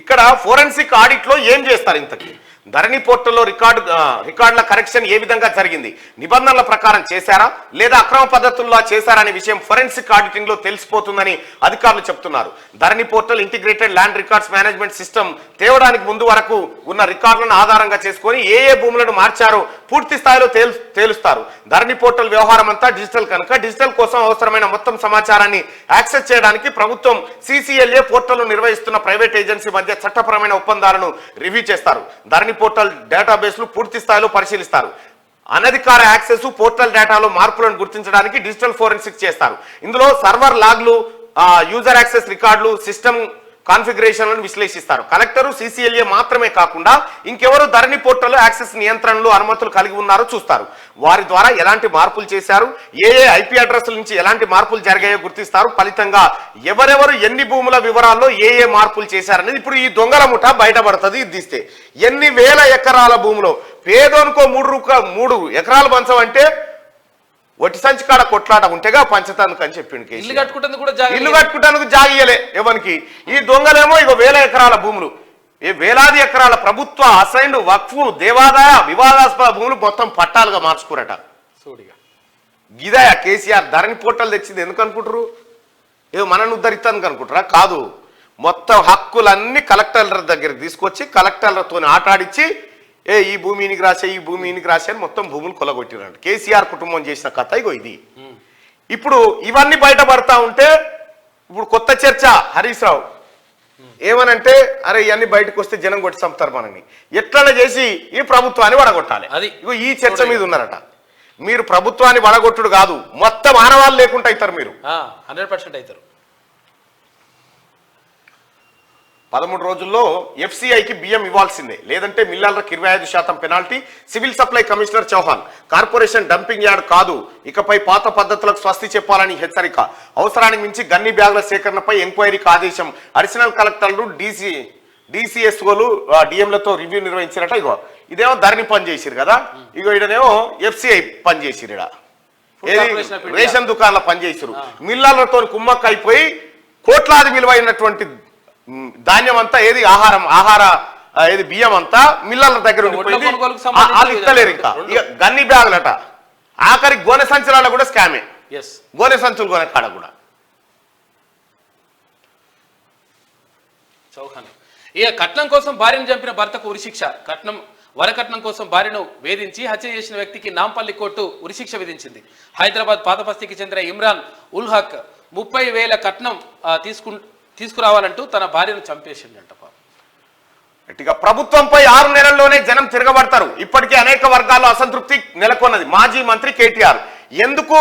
ఇక్కడ ఫోరెన్సిక్ ఆడిట్ లో ఏం చేస్తారు? ఇంతకీ ధరణి పోర్టల్లో రికార్డుల కరెక్షన్ ఏ విధంగా జరిగింది, నిబంధనల ప్రకారం చేశారా లేదా అక్రమ పద్ధతుల్లో చేశారా అనే విషయం ఫోరెన్సిక్ ఆడిటింగ్ లో తెలిసిపోతుందని అధికారులు చెప్తున్నారు. Dharani portal integrated land records management system తేవడానికి ముందు వరకు ఉన్న రికార్డులను ఆధారంగా చేసుకొని ఏ భూములను మార్చారో పూర్తి స్థాయిలో తేలుస్తారు. ధరణి పోర్టల్ వ్యవహారం అంతా డిజిటల్ కనుక డిజిటల్ కోసం అవసరమైన మొత్తం సమాచారాన్ని యాక్సెస్ చేయడానికి ప్రభుత్వం సిసిఎల్ఏ పోర్టల్ నిర్వహిస్తున్న ప్రైవేట్ ఏజెన్సీ మధ్య చట్టపరమైన ఒప్పందాలను రివ్యూ చేస్తారు. ధరణి పోర్టల్ డేటాబేస్లు పూర్తి స్థాయిలో పరిశీలిస్తారు. అనధికార యాక్సెస్ పోర్టల్ డేటాలో మార్పులను గుర్తించడానికి డిజిటల్ ఫోరెన్సిక్ చేస్తారు. ఇందులో సర్వర్ లాగ్లు, యూజర్ యాక్సెస్ రికార్డులు, సిస్టమ్ కాన్ఫిగరేషన్లను విశ్లేషిస్తారు. కలెక్టరు, CCLA మాత్రమే కాకుండా ఇంకెవరు ధరణి పోర్టల్లో యాక్సెస్ నియంత్రణలు, అనుమతులు కలిగి ఉన్నారో చూస్తారు. వారి ద్వారా ఎలాంటి మార్పులు చేశారు, ఏ IP అడ్రస్ల నుంచి ఎలాంటి మార్పులు జరిగాయో గుర్తిస్తారు. ఫలితంగా ఎవరెవరు ఎన్ని భూముల వివరాల్లో ఏ మార్పులు చేశారనేది ఇప్పుడు ఈ దొంగల ముఠ బయటపడుతుంది. ఇది తీస్తే ఎన్ని వేల ఎకరాల భూమిలో పేదోనుకో 3 ఎకరాలు పంచం అంటే ఒట్టి సంచి కాడ కొట్లాట ఉంటేగా పంచతానికి అని చెప్పిండు. ఇల్లు కట్టుకుంటానికి కూడా జాగా ఇల్లు కట్టుకుంటానికి జాగియలే ఎవరికి. ఈ దొంగలేమో ఇక వేల ఎకరాల భూములు, వేలాది ఎకరాల ప్రభుత్వ అసైన్డ్, వక్ఫ్, దేవాదాయ, వివాదాస్పద భూములు మొత్తం పట్టాలుగా మార్చుకురట. సూడిగా గిదయా కేసీఆర్ ధరణి పోర్టల్ తెచ్చింది ఎందుకు అనుకుంటారు? ఏదో మనల్ని ఉద్ధరిస్తానికి అనుకుంటారా? కాదు, మొత్తం హక్కులన్నీ కలెక్టర్ల దగ్గరికి తీసుకొచ్చి కలెక్టర్లతో ఆటాడిచ్చి ఈ భూమి ఈయనకి రాసే, ఈ భూమి ఈయనకి రాసే అని మొత్తం భూములు కొలగొట్టిరంట. కేసీఆర్ కుటుంబం చేసిన కథ ఇగో ఇది. ఇప్పుడు ఇవన్నీ బయటపడతా ఉంటే ఇప్పుడు కొత్త చర్చ హరీష్ రావు ఏమనంటే, అరే ఇవన్నీ బయటకు వస్తే జనం కొట్టి చంపుతారు మనని, ఎట్లా చేసి ఈ ప్రభుత్వాన్ని వడగొట్టాలి. అది ఇగో ఈ చర్చ మీద ఉన్నారట. మీరు ప్రభుత్వాన్ని వడగొట్టుడు కాదు, మొత్తం ఆనవాళ్ళు లేకుండా అవుతారు మీరు. 100% అవుతారు. 13 రోజుల్లో FCIకి బియ్యం ఇవ్వాల్సిందే, లేదంటే మిల్లర్లకు 25% పెనాల్టీ. Civil supply commissioner Chauhan, corporation dumping yard కాదు, ఇకపై పాత పద్ధతులకు స్వస్తి చెప్పాలని హెచ్చరిక. అవసరానికి మించి గన్ని బ్యాగుల సేకరణపై ఎంక్వైరీకి ఆదేశం. అడిషనల్ కలెక్టర్లు, DCSOలు DMలతో రివ్యూ నిర్వహించారట. ఇగో ఇదేమో ధరణి పని చేసిరు కదా, ఇగో ఇడనేమో FCI పని చేసిరు. రేషన్ దుకాణాల పని చేసిరు. మిల్లర్లతో కుమ్మక్క అయిపోయి కోట్లాది విలువైనటువంటి ధాన్యం అంతా ఏది బియ్యం అంతా మిల్లర్ల దగ్గర ఉండిపోయింది. వాళ్ళు ఇస్తలేరు. ఇంకా ఇక గన్ని బ్యాగులట, ఆఖరి గోనె సంచులలో కూడా స్కామే. గోనె సంచులు కొనే కాడ కూడా. చౌహాన్ ఇక కట్నం కోసం భార్యను చంపిన భర్తకు ఉరిశిక్ష. వరకట్నం కోసం భార్యను వేధించి హత్య చేసిన వ్యక్తికి నాంపల్లి కోర్టు ఉరిశిక్ష విధించింది. హైదరాబాద్ పాతబస్తీకి చెందిన ఇమ్రాన్ ఉల్ హక్ 30,000 కట్నం తీసుకురావాలంటూ తన భార్యను చంపేసిందంట. ఇక ప్రభుత్వంపై 6 నెలల్లోనే జనం తిరగబడతారు. ఇప్పటికే అనేక వర్గాల్లో అసంతృప్తి నెలకొన్నది. మాజీ మంత్రి కేటీఆర్ ఎందుకు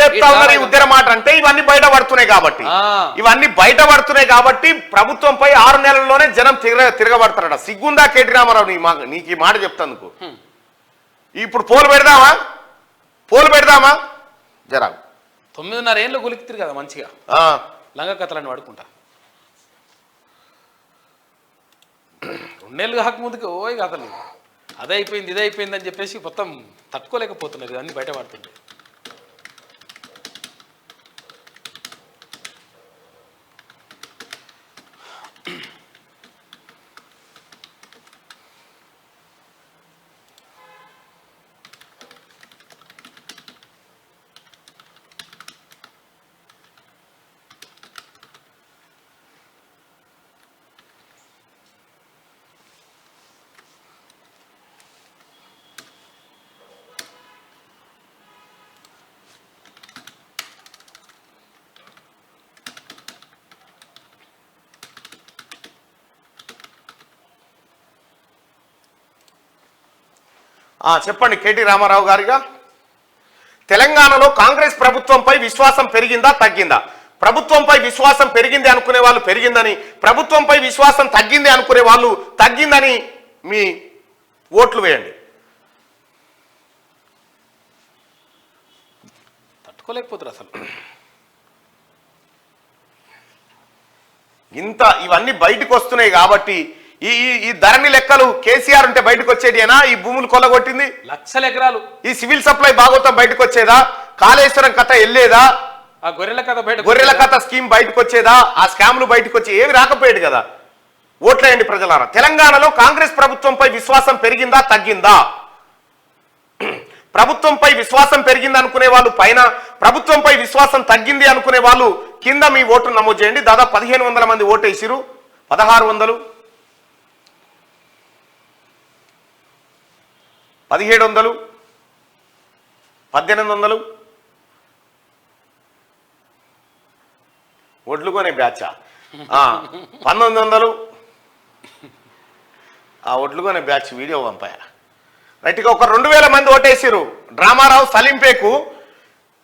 లేపుతా ఉన్నారు ఈ ఉద్యమ మాట అంటే ఇవన్నీ బయటపడుతున్నాయి కాబట్టి ప్రభుత్వంపై 6 నెలల్లోనే జనం తిరగబడతారట. సిగ్గుందా కేటీ రామారావు నీకు ఈ మాట చెప్తాందుకు? ఇప్పుడు పోలు పెడదామా జరా 9.5 ఏళ్ళు గులికితిరు కదా మంచిగా లంగ కథలను వాడుకుంటా. 2 నెలలు కాక ముందుకు ఓయ్ కథలు అదే అయిపోయింది ఇదే అయిపోయింది అని చెప్పేసి మొత్తం తట్టుకోలేకపోతున్నారు. అన్ని బయట పడుతుంటే చెప్పండి కేటీ రామారావు గారిగా. తెలంగాణలో కాంగ్రెస్ ప్రభుత్వంపై విశ్వాసం పెరిగిందా తగ్గిందా? ప్రభుత్వంపై విశ్వాసం పెరిగింది అనుకునే వాళ్ళు పెరిగిందని, ప్రభుత్వంపై విశ్వాసం తగ్గింది అనుకునే వాళ్ళు తగ్గిందని మీ ఓట్లు వేయండి. తట్టుకోలేకపోతారు అసలు. ఇవన్నీ బయటకు వస్తున్నాయి కాబట్టి ఈ ధరణి లెక్కలు కేసీఆర్ ఉంటే బయటకు వచ్చేదేనా? ఈ భూములు కొల్లగొట్టింది 1,00,000 ఎకరాలు. ఈ సివిల్ సప్లై భాగవతం బయటకు వచ్చేదా? కాళేశ్వరం కథ వెళ్ళేదా? ఆ గొర్రెల కథ స్కీమ్ బయటకు వచ్చేదా? ఆ స్కామ్లు బయటకు వచ్చి ఏవి రాకపోయేది కదా. ఓట్లేయండి ప్రజలారా. తెలంగాణలో కాంగ్రెస్ ప్రభుత్వంపై విశ్వాసం పెరిగిందా తగ్గిందా? ప్రభుత్వంపై విశ్వాసం పెరిగింది అనుకునే వాళ్ళు పైన, ప్రభుత్వంపై విశ్వాసం తగ్గింది అనుకునే వాళ్ళు కింద మీ ఓటును నమోదు చేయండి. దాదాపు 1,500 మంది ఓటేసిరు. 1,600, 1,700, 1,800 ఓట్లు కొనే బ్యాచా? 1,900 ఆ ఓట్లు కొనే బ్యాచ్ వీడియో పంపాయా? రైట్గా ఒక 2000 మంది ఓటేసిరు డ్రామారావు సలీంపేకు.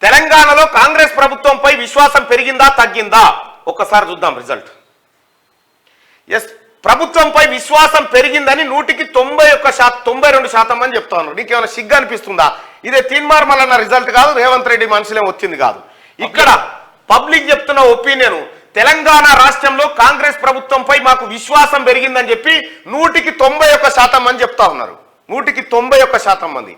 తెలంగాణలో కాంగ్రెస్ ప్రభుత్వంపై విశ్వాసం పెరిగిందా తగ్గిందా ఒక్కసారి చూద్దాం రిజల్ట్. ఎస్, ప్రభుత్వంపై విశ్వాసం పెరిగిందని 100కి 92% అని చెప్తా ఉన్నారు. నీకేమైనా సిగ్గు అనిపిస్తుందా? ఇదే తీన్మార్ మల్లన్న రిజల్ట్ కాదు, రేవంత్ రెడ్డి మనసులో వచ్చింది కాదు. ఇక్కడ పబ్లిక్ చెప్తున్న ఒపీనియన్, తెలంగాణ రాష్ట్రంలో కాంగ్రెస్ ప్రభుత్వంపై మాకు విశ్వాసం పెరిగిందని చెప్పి 100కి 91% మంది చెప్తా ఉన్నారు. 100కి 91% మంది.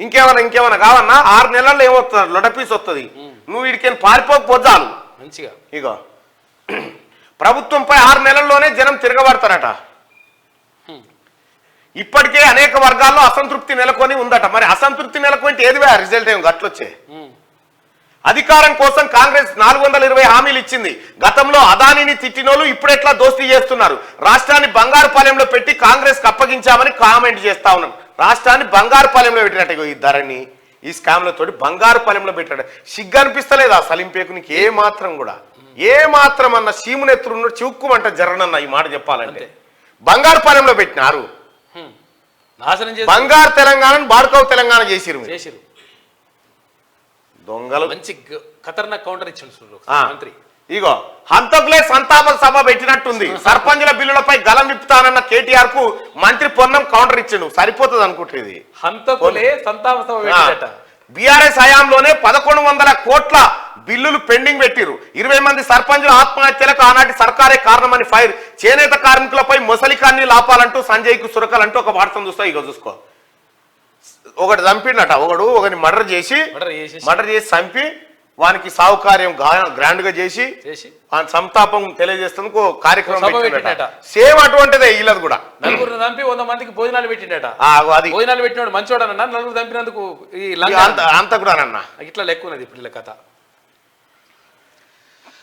ఇంకేమన్నా కావన్నా 6 నెలల్లో ఏమవుతుంది? లొడపీస్ వస్తుంది. నువ్వు వీడికి పారిపోకపోతాను మంచిగా. ఇగో ప్రభుత్వంపై 6 నెలల్లోనే జనం తిరగబడతారట. ఇప్పటికే అనేక వర్గాల్లో అసంతృప్తి నెలకొని ఉందట. మరి అసంతృప్తి నెలకొంటే ఏది రిజల్ట్ ఏం గట్లొచ్చే? అధికారం కోసం కాంగ్రెస్ 420 హామీలు ఇచ్చింది. గతంలో అదానిని తిట్టినోళ్ళు ఇప్పుడెట్లా దోస్తీ చేస్తున్నారు. రాష్ట్రాన్ని బంగారు పాలెంలో పెట్టి కాంగ్రెస్ కు అప్పగించామని కామెంట్ చేస్తా ఉన్నారు. రాష్ట్రాన్ని బంగారు పాలెంలో పెట్టినట్టు ఈ ధరని ఈ స్కామ్లతోటి బంగారు పాలెంలో పెట్టాడు. సిగ్గు అనిపిస్తలేదా సలీంపేకు నీకు? ఏ మాత్రం కూడా ఏ మాత్రం అన్న సీమునెత్తురు చివుక్కుమంట జరనన్న ఈ మాట చెప్పాలంటే. బంగారు పాలెంలో పెట్టినారు. బంగారు తెలంగాణను బాడుకవు తెలంగాణ చేసిరు. దొంగలు మంచి ఖతర్నాక్ కౌంటర్ ఇచ్చాడు మంత్రి. ఇగో హంతకులే సంతాప సభ పెట్టినట్టుంది. సర్పంచుల బిల్లులపై గలం విప్పుతానన్న కేటీఆర్ కు మంత్రి పొన్నం కౌంటర్ ఇచ్చిండు. సరిపోతుంది అనుకుంటుంది. హంతకులే సంతాప సభ పెట్టినట. బీఆర్ఎస్ హయాంలోనే 1100 కోట్ల బిల్లులు పెండింగ్ పెట్టిరు. 20 మంది సర్పంచుల ఆత్మహత్యలకు ఆనాటి సర్కారే కారణమని ఫైర్. చేనేత కార్మికులపై మొసలికాన్ని లాపాలంటూ సంజయ్ కు సురకలంటూ ఒక వార్తను చూస్తా. ఇగో చూసుకో, ఒకటి చంపినట, ఒకని మర్డర్ చేసి చంపి వానికి సాహుకార్యం గ్రాండ్ గా చేసి సంతాపం తెలియజేస్తూ కార్యక్రమం పెట్టినట. సేమ్ అటువంటిదే వీళ్ళది కూడా. 4 చంపి 100 మందికి భోజనాలు పెట్టిండట. అది భోజనాలు పెట్టినాడు మంచోడనన్నా. 4 చంపినందుకు అంత కూడా అన్న ఇట్లా లెక్క ఉన్నది ఇప్పుడు కథ.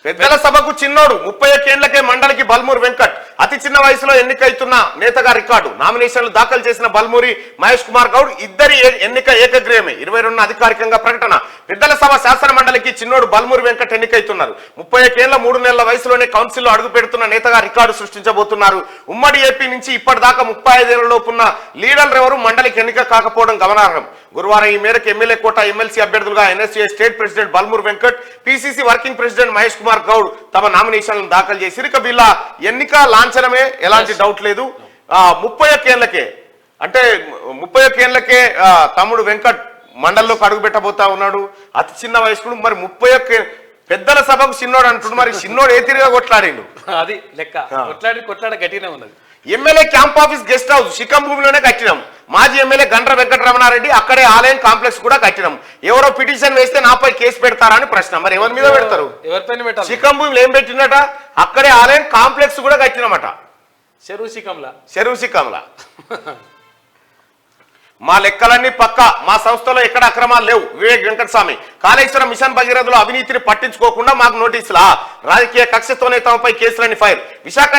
పెద్దల సభకు చిన్నోడు 31 ఏళ్లకే మండలికి బల్మూరి వెంకట్. అతి చిన్న వయసులో ఎన్నికైతున్న నేతగా రికార్డు. నామినేషన్లు దాఖలు చేసిన బల్మూరి మహేష్ కుమార్ గౌడ్ ఇద్దరి ఎన్నిక ఏకగ్రీవమే. 22 అధికారికంగా ప్రకటన. పెద్దల సభ శాసన మండలికి చిన్నోడు బల్మూరి వెంకట్ ఎన్నికైతున్నారు. 31 ఏళ్ల 3 నెలల వయసులోనే కౌన్సిల్లో అడుగు పెడుతున్న నేతగా రికార్డు సృష్టించబోతున్నారు. ఉమ్మడి ఏపీ నుంచి ఇప్పటిదాకా 35 ఏళ్లలోపున్న లీడర్లు ఎవరు మండలికి ఎన్నిక కాకపోవడం గమనార్హం. గురువారం ఈ మేరకు ఎమ్మెల్యే కోట ఎమ్మెల్సీ అభ్యర్థులుగా NSA state president Balmuri Venkat, PCC working president Mahesh Kumar Goud తమ నామినేషన్లను దాఖలు చేసి ఇక వీళ్ళ ఎన్నిక లాంఛనమే, ఎలాంటి డౌట్ లేదు. 31 ఏళ్లకే అంటే 31 ఏళ్లకే తమ్ముడు వెంకట్ మండలిలోకి అడుగు పెట్టబోతా ఉన్నాడు. అతి చిన్న వయస్కుడు. మరి 31 పెద్దల సభకు చిన్నోడు అంటున్నాడు. మరి చిన్నోడు ఏ తిరిగా కొట్లాడిండు? అది లెక్క. కొట్లాడ గట్టినే ఉన్నది. MLA camp office guest house శిఖం భూమిలోనే కట్టినాం. మాజీ ఎమ్మెల్యే గండ్ర వెంకటరమణారెడ్డి అక్కడే ఆలయం కాంప్లెక్స్ కూడా కట్టినాం. ఎవరో పిటిషన్ వేస్తే నాపై కేసు పెడతారా అని ప్రశ్న. మరి ఎవరి మీద పెడతారు? ఎవరిపైన పెట్టాలి? శిఖం భూమిలో ఏం పెట్టినట? అక్కడే ఆలయం కాంప్లెక్స్ కూడా కట్టినామట. చెరువు శిఖంలా. మా లెక్కలన్నీ పక్క. మా సంస్థలో ఎక్కడ అక్రమాలు లేవు. వివేక్ వెంకటస్వామి. కాళేశ్వరం మిషన్ భగీరథలో అవినీతిని పట్టించుకోకుండా మాకు నోటీసులా? రాజకీయ కక్షతోనే తమపై కేసులని ఫైర్. విశాఖ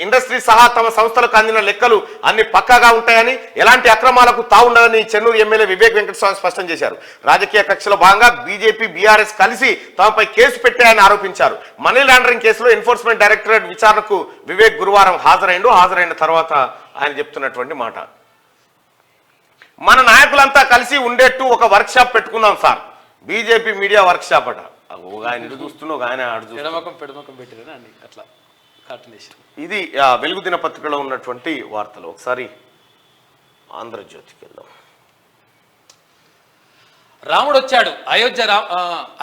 ఇండస్ట్రీ సహా తమ సంస్థలకు అందిన లెక్కలు అన్ని పక్కాగా ఉంటాయని, ఎలాంటి అక్రమాలకు తావుండదని చెన్నూరు ఎమ్మెల్యే వివేక్ వెంకటస్వామి స్పష్టం చేశారు. రాజకీయ కక్షలో భాగంగా బీజేపీ బీఆర్ఎస్ కలిసి తమపై కేసు పెట్టాయని ఆరోపించారు. మనీ లాండరింగ్ కేసులో ఎన్ఫోర్స్మెంట్ డైరెక్టరేట్ విచారణకు వివేక్ గురువారం హాజరైన తర్వాత ఆయన చెప్తున్నటువంటి మాట, మన నాయకులంతా కలిసి ఉండేట్టు ఒక వర్క్ షాప్ పెట్టుకుందాం sir. BJP media work shop అట. ఆయన ఇటు చూస్తున్నా, ఆయన అటు అట్లా. ఇది వెలుగు దినపత్రికలో ఉన్నటువంటి వార్తలు. ఒకసారి ఆంధ్రజ్యోతికి వెళ్దాం. రాముడు వచ్చాడు.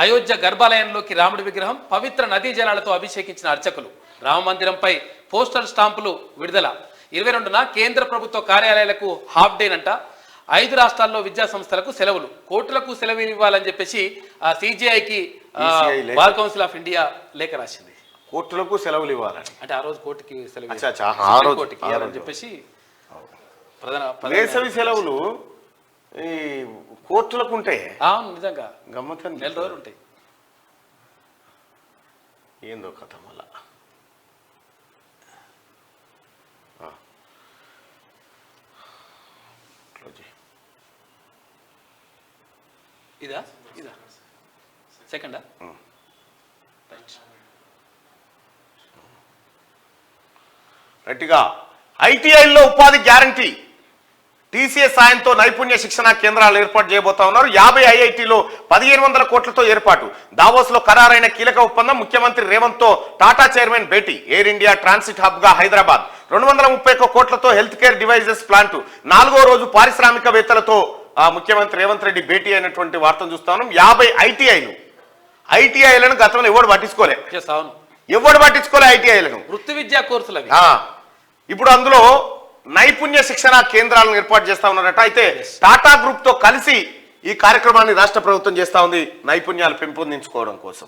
అయోధ్య గర్భాలయంలోకి రాముడి విగ్రహం. పవిత్ర నదీ జలాలతో అభిషేకించిన అర్చకులు. రామ మందిరంపై పోస్టల్ స్టాంపులు విడుదల. 22న కేంద్ర ప్రభుత్వ కార్యాలయాలకు హాఫ్ డే అంట. 5 రాష్ట్రాల్లో విద్యా సంస్థలకు సెలవులు. కోర్టులకు సెలవు ఇవ్వాలని చెప్పేసి సిజిఐకి బార్ కౌన్సిల్ ఆఫ్ ఇండియా లేఖ రాసింది. కోర్టులకు సెలవులు ఇవ్వాలని అంటే ఆ రోజు కోర్టుకి సెలవు కోర్టుకి ఇవ్వాలని చెప్పేసి వేసవి సెలవులు ఈ కోర్టులకు ఉంటాయి. నిజంగా గమ్మత్. 4 రోజులు ఉంటాయి. ఏందో కథ మళ్ళా. ఇదా సెకండా? రైట్గా ఐటీఐల్లో ఉపాధి గ్యారంటీ. టీసీఎస్ సాయంతో నైపుణ్య శిక్షణ కేంద్రాలు ఏర్పాటు చేయబోతా ఉన్నారు. 50 ఐఐటీలో 1500 కోట్లతో ఏర్పాటు. దావోస్ లో ఖరారైన కీలక ఒప్పందం. ముఖ్యమంత్రి రేవంత్ తో టాటా చైర్మన్ భేటీ. ఎయిర్ ఇండియా ట్రాన్సిట్ హబ్ గా హైదరాబాద్. 231 కోట్లతో హెల్త్ కేర్ డివైజెస్ ప్లాంట్. 4వ రోజు పారిశ్రామికవేత్తలతో ముఖ్యమంత్రి రేవంత్ రెడ్డి భేటీ అయినటువంటి వార్తను చూస్తా ఉన్నాం. 50 ఐటీఐలను గతంలో ఎవడు పట్టించుకోలే. ఎవడు పట్టించుకోలే ఐటీఐలను. వృత్తి విద్యా కోర్సులు అవి. ఇప్పుడు అందులో నైపుణ్య శిక్షణ కేంద్రాలను ఏర్పాటు చేస్తా ఉన్నారట. అయితే టాటా గ్రూప్ తో కలిసి ఈ కార్యక్రమాన్ని రాష్ట్ర ప్రభుత్వం చేస్తా ఉంది నైపుణ్యాలు పెంపొందించుకోవడం కోసం.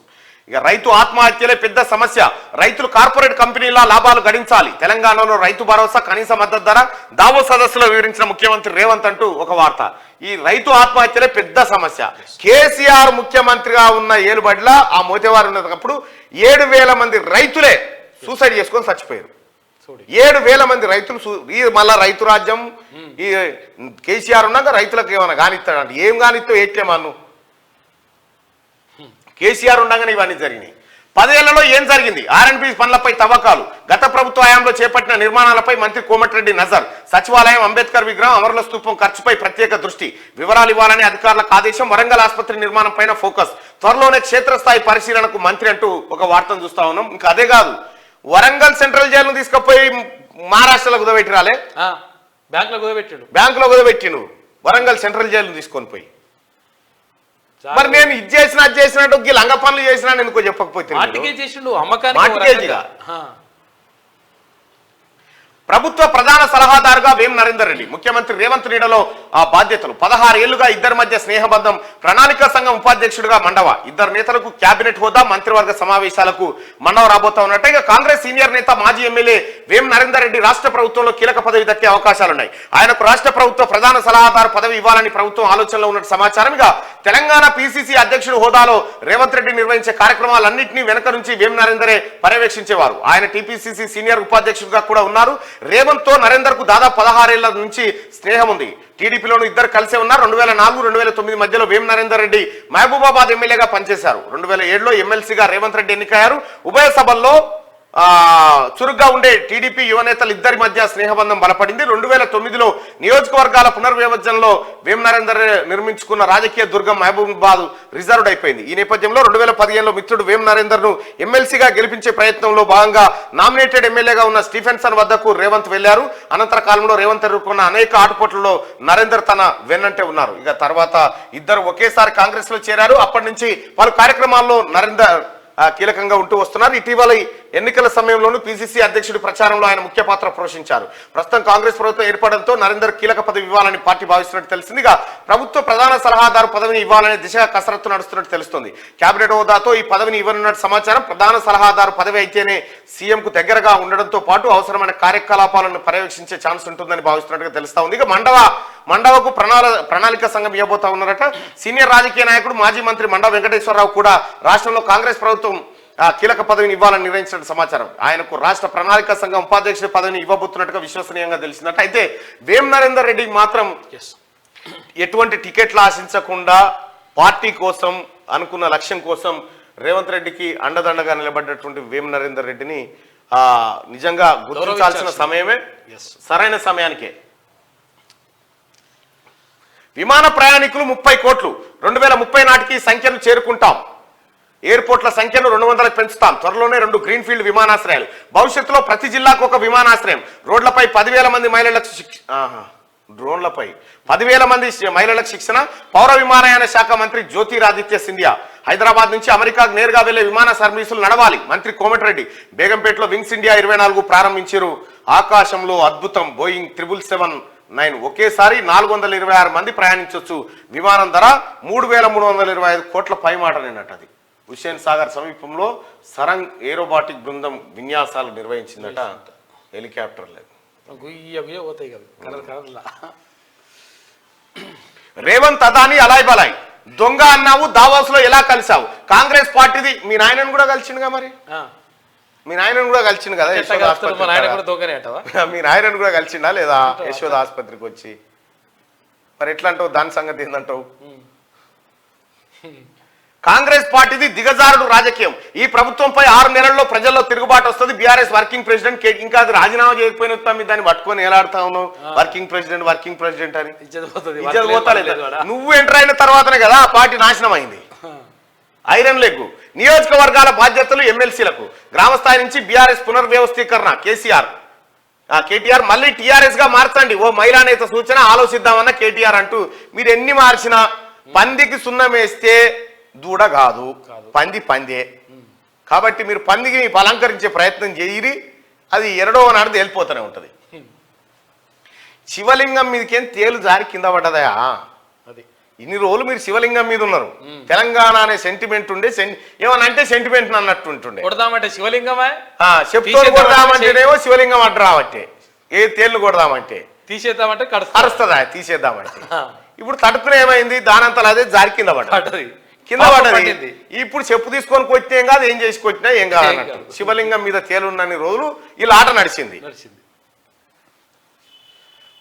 ఇక రైతు ఆత్మహత్యలే పెద్ద సమస్య. రైతులు కార్పొరేట్ కంపెనీల లాభాలు గడించాలి. తెలంగాణలో రైతు భరోసా, కనీస మద్దతు ధర దావో సదస్సులో వివరించిన ముఖ్యమంత్రి రేవంత్ అంటూ ఒక వార్త. ఈ రైతు ఆత్మహత్యలే పెద్ద సమస్య. కేసీఆర్ ముఖ్యమంత్రిగా ఉన్న ఏలుబడిలా ఆ మోతేవారు ఉన్నప్పుడు 7000 మంది రైతులే సూసైడ్ చేసుకొని చచ్చిపోయారు. 7000 మంది రైతులు. ఈ మళ్ళా రైతు రాజ్యం ఈ కేసీఆర్ ఉన్నాక రైతులకు ఏమైనా కానిస్తాడంటే ఏం కానిస్తో ఏట్లేమన్ను. కేసీఆర్ ఉండగానే ఇవన్నీ జరిగినాయి. 10 ఏళ్లలో ఏం జరిగింది? ఆర్ఎన్బి పనులపై తవ్వకాలు. గత ప్రభుత్వ హయాంలో చేపట్టిన నిర్మాణాలపై మంత్రి కోమటిరెడ్డి నజర్. సచివాలయం, అంబేద్కర్ విగ్రహం, అమరుల స్తూపం ఖర్చుపై ప్రత్యేక దృష్టి. వివరాలు ఇవ్వాలని అధికారులకు ఆదేశం. వరంగల్ ఆసుపత్రి నిర్మాణం పైన ఫోకస్. త్వరలోనే క్షేత్రస్థాయి పరిశీలనకు మంత్రి అంటూ ఒక వార్తను చూస్తా ఉన్నాం. ఇంకా అదే కాదు, వరంగల్ సెంట్రల్ జైలును తీసుకుపోయి మహారాష్ట్రలో కుదబెట్టి రాలే, బ్యాంకులో కుదబెట్టిను. వరంగల్ సెంట్రల్ జైలును తీసుకొని పోయి మరి నేను ఇది చేసిన అది చేసినట్టు లంగ పనులు చేసినా ఎందుకో చెప్పకపోతే ప్రభుత్వ ప్రధాన సలహాదారుగా వేం నరేందర్ రెడ్డి. ముఖ్యమంత్రి రేవంత్ నీడలో ఆ బాధ్యతలు. 16 ఏళ్లుగా ఇద్దరి మధ్య స్నేహబంధం. ప్రణాళిక సంఘం ఉపాధ్యక్షుడిగా మండవ. ఇద్దరు నేతలకు కేబినెట్ హోదా. మంత్రివర్గ సమావేశాలకు మండవ రాబోతా ఉన్నట్టు. ఇక కాంగ్రెస్ సీనియర్ నేత మాజీ ఎమ్మెల్యే వేం నరేందర్ రెడ్డి రాష్ట్ర ప్రభుత్వంలో కీలక పదవి దక్కే అవకాశాలున్నాయి. ఆయనకు రాష్ట్ర ప్రభుత్వ ప్రధాన సలహాదారు పదవి ఇవ్వాలని ప్రభుత్వం ఆలోచనలో ఉన్నట్టు సమాచారం. ఇక తెలంగాణ పిసిసి అధ్యక్షుడు హోదాలో రేవంత్ రెడ్డి నిర్వహించే కార్యక్రమాలన్నింటినీ వెనక నుంచి వేం నరేందరే పర్యవేక్షించేవారు. ఆయన టీపీసీసీ సీనియర్ ఉపాధ్యక్షుడిగా కూడా ఉన్నారు. రేవంత్ తో నరేందర్ కు దాదాపు 16 ఏళ్ల నుంచి స్నేహం ఉంది. టీడీపీలోనూ ఇద్దరు కలిసే ఉన్నారు. 2004-2009 మధ్యలో వేం నరేందర్ రెడ్డి మహబూబాబాద్ ఎమ్మెల్యేగా పనిచేశారు. 2007లో ఎమ్మెల్సీగా రేవంత్ రెడ్డి ఎన్నికయ్యారు. ఉభయ సభల్లో చురుగ్గా ఉండే టీడీపీ యువనేతలు ఇద్దరి మధ్య స్నేహబంధం బలపడింది. 2009లో నియోజకవర్గాల పునర్విభజనలో వేం నరేందర్ నిర్మించుకున్న రాజకీయ దుర్గం మహబూబాబాద్ రిజర్వ్డ్ అయిపోయింది. ఈ నేపథ్యంలో 2015లో మిత్రుడు వేం నరేందర్ ను ఎమ్మెల్సీగా గెలిపించే ప్రయత్నంలో భాగంగా నామినేటెడ్ ఎమ్మెల్యేగా ఉన్న స్టీఫెన్సన్ వద్దకు రేవంత్ వెళ్లారు. అనంతర కాలంలో రేవంత్ ఎదుర్కొన్న అనేక ఆటుపోట్లలో నరేందర్ తన వెన్నంటే ఉన్నారు. ఇక తర్వాత ఇద్దరు ఒకేసారి కాంగ్రెస్ లో చేరారు. అప్పటి నుంచి పలు కార్యక్రమాల్లో నరేందర్ కీలకంగా ఉంటూ వస్తున్నారు. ఇటీవల ఎన్నికల సమయంలోనూ పిసిసి అధ్యక్షుడి ప్రచారంలో ఆయన ముఖ్య పాత్ర పోషించారు. ప్రస్తుతం కాంగ్రెస్ ప్రభుత్వం ఏర్పడంతో నరేందర్ కీలక పదవి ఇవ్వాలని పార్టీ భావిస్తున్నట్టు తెలిసింది. ప్రభుత్వ ప్రధాన సలహాదారు పదవిని ఇవ్వాలనే దిశగా కసరత్తు నడుస్తున్నట్టు తెలుస్తుంది. కేబినెట్ హోదాతో ఈ పదవిని ఇవ్వనున్నట్టు సమాచారం. ప్రధాన సలహాదారు పదవి అయితేనే సీఎం కు దగ్గరగా ఉండడంతో పాటు అవసరమైన కార్యకలాపాలను పర్యవేక్షించే ఛాన్స్ ఉంటుందని భావిస్తున్నట్టుగా తెలుస్తా ఉంది. ఇక మండవకు ప్రణాళిక సంఘం ఇవ్వబోతా ఉన్నారట. సీనియర్ రాజకీయ నాయకుడు మాజీ మంత్రి మండవ వెంకటేశ్వరరావు కూడా రాష్ట్రంలో కాంగ్రెస్ ప్రభుత్వం కీలక పదవిని ఇవ్వాలని నిర్ణయించిన సమాచారం. ఆయనకు రాష్ట్ర ప్రణాళిక సంఘం ఉపాధ్యక్షుడి పదవిని ఇవ్వబోతున్నట్టుగా విశ్వసనీయంగా తెలిసిందట. అయితే వేం నరేందర్ రెడ్డి మాత్రం ఎటువంటి టికెట్లు ఆశించకుండా పార్టీ కోసం అనుకున్న లక్ష్యం కోసం రేవంత్ రెడ్డికి అండదండగా నిలబడ్డటువంటి వేం నరేందర్ రెడ్డిని నిజంగా గుర్తించాల్సిన సమయమే, సరైన సమయానికే. విమాన ప్రయాణికులు 30 కోట్లు. 2030 నాటికి సంఖ్యను చేరుకుంటాం. ఎయిర్పోర్ట్ల సంఖ్యను 200 పెంచుతాం. త్వరలోనే 2 గ్రీన్ఫీల్డ్ విమానాశ్రయాలు. భవిష్యత్తులో ప్రతి జిల్లాకు ఒక విమానాశ్రయం. రోడ్లపై 10,000 మంది మహిళలకు డ్రోన్లపై 10,000 మంది మహిళలకు శిక్షణ. పౌర విమానయాన శాఖ మంత్రి జ్యోతిరాదిత్య సింధియా. హైదరాబాద్ నుంచి అమెరికాకు నేరుగా వెళ్లే విమాన సర్వీసులు నడవాలి. మంత్రి కోమటిరెడ్డి. బేగంపేటలో వింగ్స్ ఇండియా 24 ప్రారంభించారు. ఆకాశంలో అద్భుతం. బోయింగ్ 777-9 ఒకేసారి 426 మంది ప్రయాణించవచ్చు. విమానం ధర 3,325 కోట్ల పైమాటనేనట. అది హుస్సేన్ సాగర్ సమీపంలో సరంగ్ ఏరోబాటిక్ బృందం విన్యాసాలు నిర్వహించిందట. హెలికాప్టర్లు రేవంత్ అదాని అలాయ్ బలాయ్. దొంగ అన్నావు, దావాస్ లో ఎలా కలిసావు? కాంగ్రెస్ పార్టీది మీ నాయనను కూడా కలిసిండుగా. మరి మీ నాయనను కూడా కలిసిండు కదా యశోద ఆసుపత్రి. మీ నాయనను కూడా కలిసిండా లేదా యశోద ఆసుపత్రికి వచ్చి? మరి ఎట్లా అంటావు? దాని సంగతి ఏందంటావు? కాంగ్రెస్ పార్టీది దిగజారుడు రాజకీయం. ఈ ప్రభుత్వంపై 6 నెలల్లో ప్రజల్లో తిరుగుబాటు వస్తుంది. బీఆర్ఎస్ వర్కింగ్ ప్రెసిడెంట్ ఇంకా అది రాజీనామా చేయకపోయిన మీ దాన్ని పట్టుకొని ఎలాడుతా ఉన్నావు వర్కింగ్ ప్రెసిడెంట్ అని. ఇజ్జత్ పోతాలేదు. నువ్వు ఎంటర్ అయిన తర్వాతనే కదా ఆ పార్టీ నాశనం అయింది. ఐరన్ లెగ్ నియోజకవర్గాల బాధ్యతలు ఎమ్మెల్సీలకు గ్రామ స్థాయి నుంచి బీఆర్ఎస్ పునర్వ్యవస్థీకరణ కేటీఆర్ మళ్ళీ టీఆర్ఎస్ గా మార్చండి. ఓ మహిళా నేత సూచన ఆలోచిద్దామన్న కేటీఆర్ అంటూ మీరు ఎన్ని మార్చినా పందికి సున్నం వేస్తే దూడ కాదు, పందే. కాబట్టి మీరు పందికి అలంకరించే ప్రయత్నం చేయరి, అది ఎరడో నాడు తేలిపోతూనే ఉంటది. శివలింగం మీదకేం తేలు జారి కింద పడ్డదయా? ఇన్ని రోజులు మీరు శివలింగం మీద ఉన్నారు. తెలంగాణ అనే సెంటిమెంట్ ఉండే ఏమన్నా అంటే సెంటిమెంట్ అన్నట్టు ఉంటుండే. కొడదామంటే శివలింగమా, చెప్తోడు కొడదామంటేనేమో శివలింగం అడ్డు రావట్టే. ఏ తేళ్లు కొడదామంటే తీసేద్దామంటే కరుస్తుందా తీసేద్దామంటే. ఇప్పుడు తడుపున ఏమైంది, దానంతలు అదే జారి కింద పడ్డది. ఇప్పుడు చెప్పు తీసుకొని కొట్టిన ఏం కాదు, ఏం చేసి కొట్టినా ఏం కాదన్నట్టు. శివలింగం మీద తేలున్నన్ని రోజులు ఇలా ఆట నడిచింది.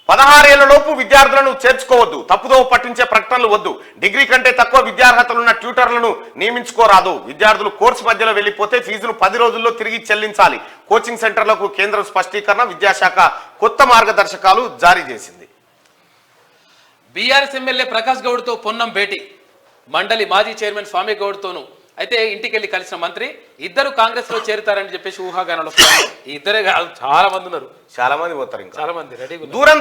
16 ఏళ్లలోపు విద్యార్థులను చేర్చుకోవద్దు, తప్పుదోవ పట్టించే ప్రకటనలు వద్దు, డిగ్రీ కంటే తక్కువ విద్యార్హతలున్న ట్యూటర్లను నియమించుకోరాదు, విద్యార్థులు కోర్సు మధ్యలో వెళ్లిపోతే ఫీజును 10 రోజుల్లో తిరిగి చెల్లించాలి. కోచింగ్ సెంటర్లకు కేంద్రం స్పష్టీకరణ, విద్యాశాఖ కొత్త మార్గదర్శకాలు జారీ చేసింది. బీఆర్ఎస్ ఎమ్మెల్యే ప్రకాష్ గౌడ్తో పొన్నం భేటీ, మండలి మాజీ చైర్మన్ స్వామి గౌడ్తోనూ. అయితే ఇంటికి వెళ్ళి కలిసిన మంత్రి ఇద్దరు కాంగ్రెస్ లో చేరుతారని చెప్పేసి ఊహాగానాలు వస్తాయి. ఇద్దరే కాదు, చాలా మంది ఉన్నారు, చాలా మంది పోతారు, ఇంకా చాలా మంది రెడీ.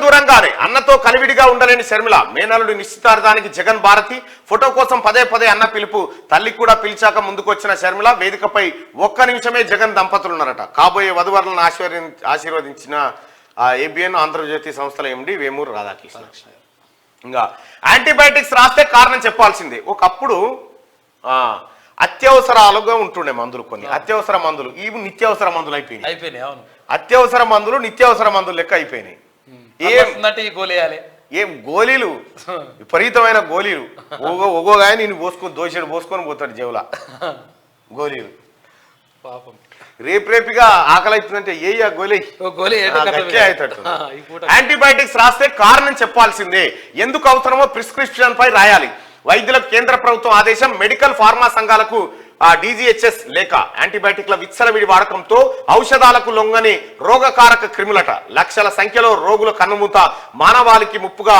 దూరంగానే అన్నతో కలివిడిగా ఉండలేని శర్మిల, మేనలుడి నిశ్చితార్థానికి జగన్ భారతి ఫోటో కోసం పదే అన్న పిలుపు. తల్లి కూడా పిలిచాక ముందుకొచ్చిన శర్మిల, వేదికపై 1 నిమిషమే జగన్ దంపతులు ఉన్నారట. కాబోయే వధువరులను ఆశీర్వదించిన ఏబిఎన్ ఆంధ్రజ్యోతి సంస్థల ఎండి వేమూరు రాధాకృష్ణ. ఇంకా యాంటీబయాటిక్స్ రాస్తే కారణం చెప్పాల్సిందే. ఒకప్పుడు అత్యవసరాలుగా ఉంటుండే మందులు, కొన్ని అత్యవసర మందులు ఇవి నిత్యావసర మందులు అయిపోయినాయి. అవును, అత్యవసర మందులు నిత్యావసర మందులు లెక్క అయిపోయినాయి. ఏం గోళీలు, విపరీతమైన గోళీలు. ఒగోగా నేను పోసుకొని పోతాడు జేవులా గోళీలు. పాపం రేపిగా ఆకలి అవుతుందంటే గోళీ అవుతాడు. యాంటీబయాటిక్స్ రాస్తే కారణం చెప్పాల్సిందే, ఎందుకు అవసరమో ప్రిస్క్రిప్షన్ పై రాయాలి. వైద్యులకు కేంద్ర ప్రభుత్వం ఆదేశం. మెడికల్ ఫార్మా సంఘాలకు DGHS లేఖ. యాంటీబయాటిక్ల విచ్చలవిడి వాడకంతో ఔషధాలకు లొంగని రోగకారక క్రిములట. లక్షల సంఖ్యలో రోగుల కన్నుమూత, మానవాళికి ముప్పుగా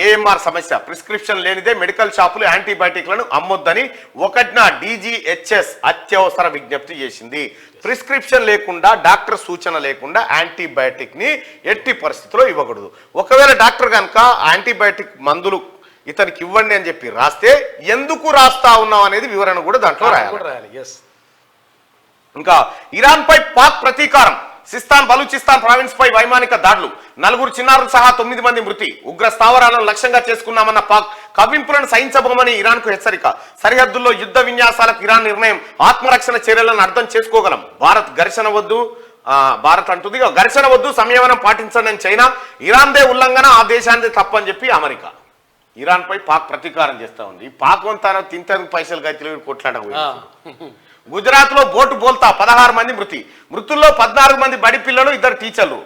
AMR సమస్య. ప్రిస్క్రిప్షన్ లేనిదే మెడికల్ షాపులు యాంటీబయాటిక్లను అమ్మొద్దని 1న DGHS అత్యవసర విజ్ఞప్తి చేసింది. ప్రిస్క్రిప్షన్ లేకుండా, డాక్టర్ సూచన లేకుండా యాంటీబయాటిక్ ని ఎట్టి పరిస్థితుల్లో ఇవ్వకూడదు. ఒకవేళ డాక్టర్ కనుక యాంటీబయాటిక్ మందులు ఇతనికి ఇవ్వండి అని చెప్పి రాస్తే ఎందుకు రాస్తా ఉన్నాం అనేది వివరణ కూడా దాంట్లో రాయాలి. ఇంకా ఇరాన్ పై పాక్ ప్రతీకారం. సిస్తాన్ బలూచిస్తాన్ ప్రావిన్స్ పై వైమానిక దాడులు, 4 చిన్నారులు సహా 9 మంది మృతి. ఉగ్ర స్థావరాలను లక్ష్యంగా చేసుకున్నామన్న పాక్ కవ్వింపులను సహించబోమని ఇరాన్కు హెచ్చరిక. సరిహద్దుల్లో యుద్ధ విన్యాసాలకు ఇరాన్ నిర్ణయం. ఆత్మరక్షణ చర్యలను అర్థం చేసుకోగలం. భారత్ అంటుంది ఘర్షణ వద్దు, సంయమనం పాటించండి అని చైనా. ఇరాన్దే ఉల్లంఘన, ఆ దేశాందే తప్పని చెప్పి అమెరికా. ఇరాన్ పై పాక్ ప్రతీకారం చేస్తా ఉంది. ఈ పాక్ తన తింటానికి పైసలు గతిలో కొట్లాట. గుజరాత్ లో బోటు బోల్తా 16 మంది మృతి. మృతుల్లో 14 మంది బడి పిల్లలు, 2 టీచర్లు.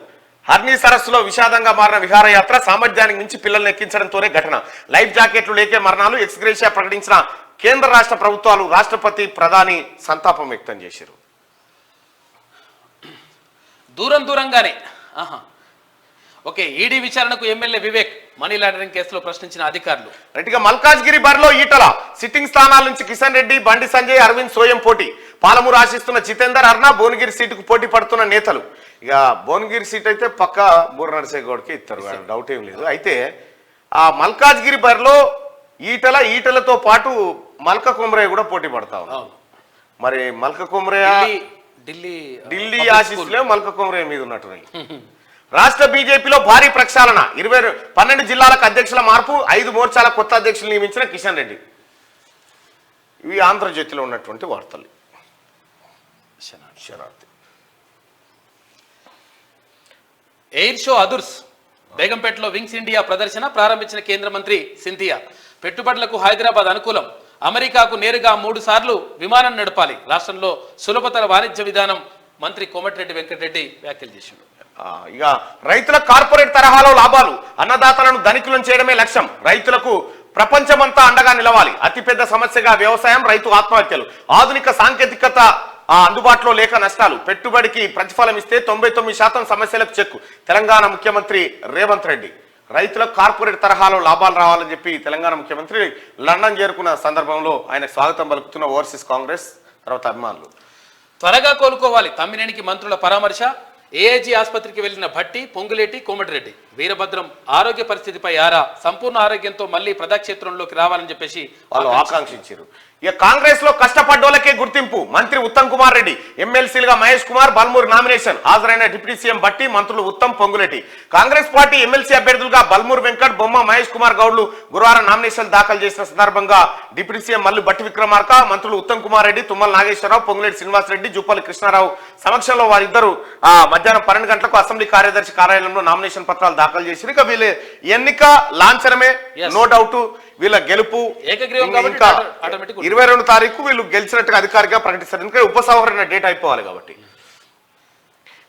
హర్నీ సరస్సులో విషాదంగా మారిన విహారయాత్ర. సామర్థ్యానికి మించి పిల్లల్ని ఎక్కించడంతోనే ఘటన. లైఫ్ జాకెట్లు లేకే మరణాలు. ఎక్స్గ్రేషియా ప్రకటించిన కేంద్ర రాష్ట్ర ప్రభుత్వాలు. రాష్ట్రపతి, ప్రధాని సంతాపం వ్యక్తం చేశారు. దూరంగానే ఓకే, ఈడీ విచారణకు ఎమ్మెల్యే వివేక్, మనీ లాండరింగ్ కేసులో ప్రశ్నించిన అధికారులు. రైట్గా మల్కాజ్గిరి బరిలో ఈటల, సిట్టింగ్ స్థానాల నుంచి కిషన్ రెడ్డి, బండి సంజయ్, అరవింద్ సోయం పోటీ. పాలమూరు ఆశిస్తున్న జితేందర్ అర్ణ, భువనగిరి సీటుకు పోటీ పడుతున్న నేతలు. ఇక భువనగిరి సీట్ అయితే పక్క బూర నరసే గౌడ్కి ఇస్తారు, డౌట్ ఏం లేదు. అయితే ఆ మల్కాజ్గిరి బరిలో ఈటలతో పాటు మల్క కుమ్రయ్య కూడా పోటీ పడతా ఉన్నారు. మరి మల్క కుమ్రయ్య ఢిల్లీ ఆశీస్సులే మల్క కుమ్రయ్య మీద ఉన్నట్టున్నాయి. రాష్ట్ర బీజేపీలో భారీ ప్రక్షాళన. 12 జిల్లాలకు అధ్యక్షుల మార్పు. 5 మోర్చాల కొత్త అధ్యక్షులు నియమించిన కిషన్ రెడ్డి. ఇవి ఆంధ్రజ్యోతిలో ఉన్నటువంటి వార్తలు. ఎయిర్ షో అదుర్స్. బేగంపేటలో వింగ్స్ ఇండియా ప్రదర్శన ప్రారంభించిన కేంద్ర మంత్రి సింధియా. పెట్టుబడులకు హైదరాబాద్ అనుకూలం. అమెరికాకు నేరుగా 3 సార్లు విమానం నడపాలి. రాష్ట్రంలో సులభతర వాణిజ్య విధానం. మంత్రి కోమటిరెడ్డి వెంకటరెడ్డి వ్యాఖ్యలు చేశారు. ఇక రైతుల కార్పొరేట్ తరహాలో లాభాలు. అన్నదాతలను ధనికులను చేయడమే లక్ష్యం. రైతులకు ప్రపంచమంతా అండగా నిలవాలి. అతిపెద్ద సమస్యగా వ్యవసాయం, రైతు ఆత్మహత్యలు, ఆధునిక సాంకేతికత అందుబాటులో లేక నష్టాలు, పెట్టుబడికి ప్రతిఫలం ఇస్తే 99% సమస్యలకు చెక్కు. తెలంగాణ ముఖ్యమంత్రి రేవంత్ రెడ్డి. రైతులకు కార్పొరేట్ తరహాలో లాభాలు రావాలని చెప్పి తెలంగాణ ముఖ్యమంత్రి లండన్ చేరుకున్న సందర్భంలో ఆయన స్వాగతం పలుకుతున్న ఓవర్సీస్ కాంగ్రెస్ తర్వాత అభిమానులు. త్వరగా కోలుకోవాలి. తమ్మినేనికి మంత్రుల పరామర్శ. ఏఐజీ ఆసుపత్రికి వెళ్లిన భట్టి, పొంగులేటి, కోమటిరెడ్డి. వీరభద్రం ఆరోగ్య పరిస్థితిపై ఆరా. సంపూర్ణ ఆరోగ్యంతో మళ్లీ ప్రజాక్షేత్రంలోకి రావాలని చెప్పేసి వాళ్ళు ఆకాంక్షించారు. ఇక కాంగ్రెస్ లో కష్టపడ్డోళ్ళకే గుర్తింపు. మంత్రి ఉత్తమ్ కుమార్ రెడ్డి, ఎమ్మెల్సీలుగా మహేష్ కుమార్, బల్మూర్ నామినేషన్. హాజరైన డిప్యూటీ సీఎం భట్టి, మంత్రులు ఉత్తమ్, పొంగులేటి. కాంగ్రెస్ పార్టీ ఎమ్మెల్సీ అభ్యర్థులుగా బల్మూర్ వెంకట్, బొమ్మ మహేష్ కుమార్ గౌడ్లు గురువారం నామినేషన్ దాఖలు చేసిన సందర్భంగా డిప్యూటీ సీఎం మల్లు భట్టి విక్రమార్క, మంత్రులు ఉత్తమ్ కుమార్ రెడ్డి, తుమ్మల నాగేశ్వరరావు, పొంగులేటి శ్రీనివాసరెడ్డి, జూపల్లి కృష్ణారావు సమక్షంలో వారిద్దరు మధ్యాహ్నం 12 గంటలకు అసెంబ్లీ కార్యదర్శి కార్యాలయంలో నామినేషన్ పత్రాలు దాఖలు చేశారు. ఇక వీళ్ళ ఎన్నిక లాంఛనమే, నో డౌట్. వీళ్ళ గెలుపు ఇంకా 22 తారీఖు వీళ్ళు గెలిచినట్టుగా అధికారిగా ప్రకటిస్తారు. ఎందుకంటే ఉపసంహరణ డేట్ అయిపోవాలి కాబట్టి.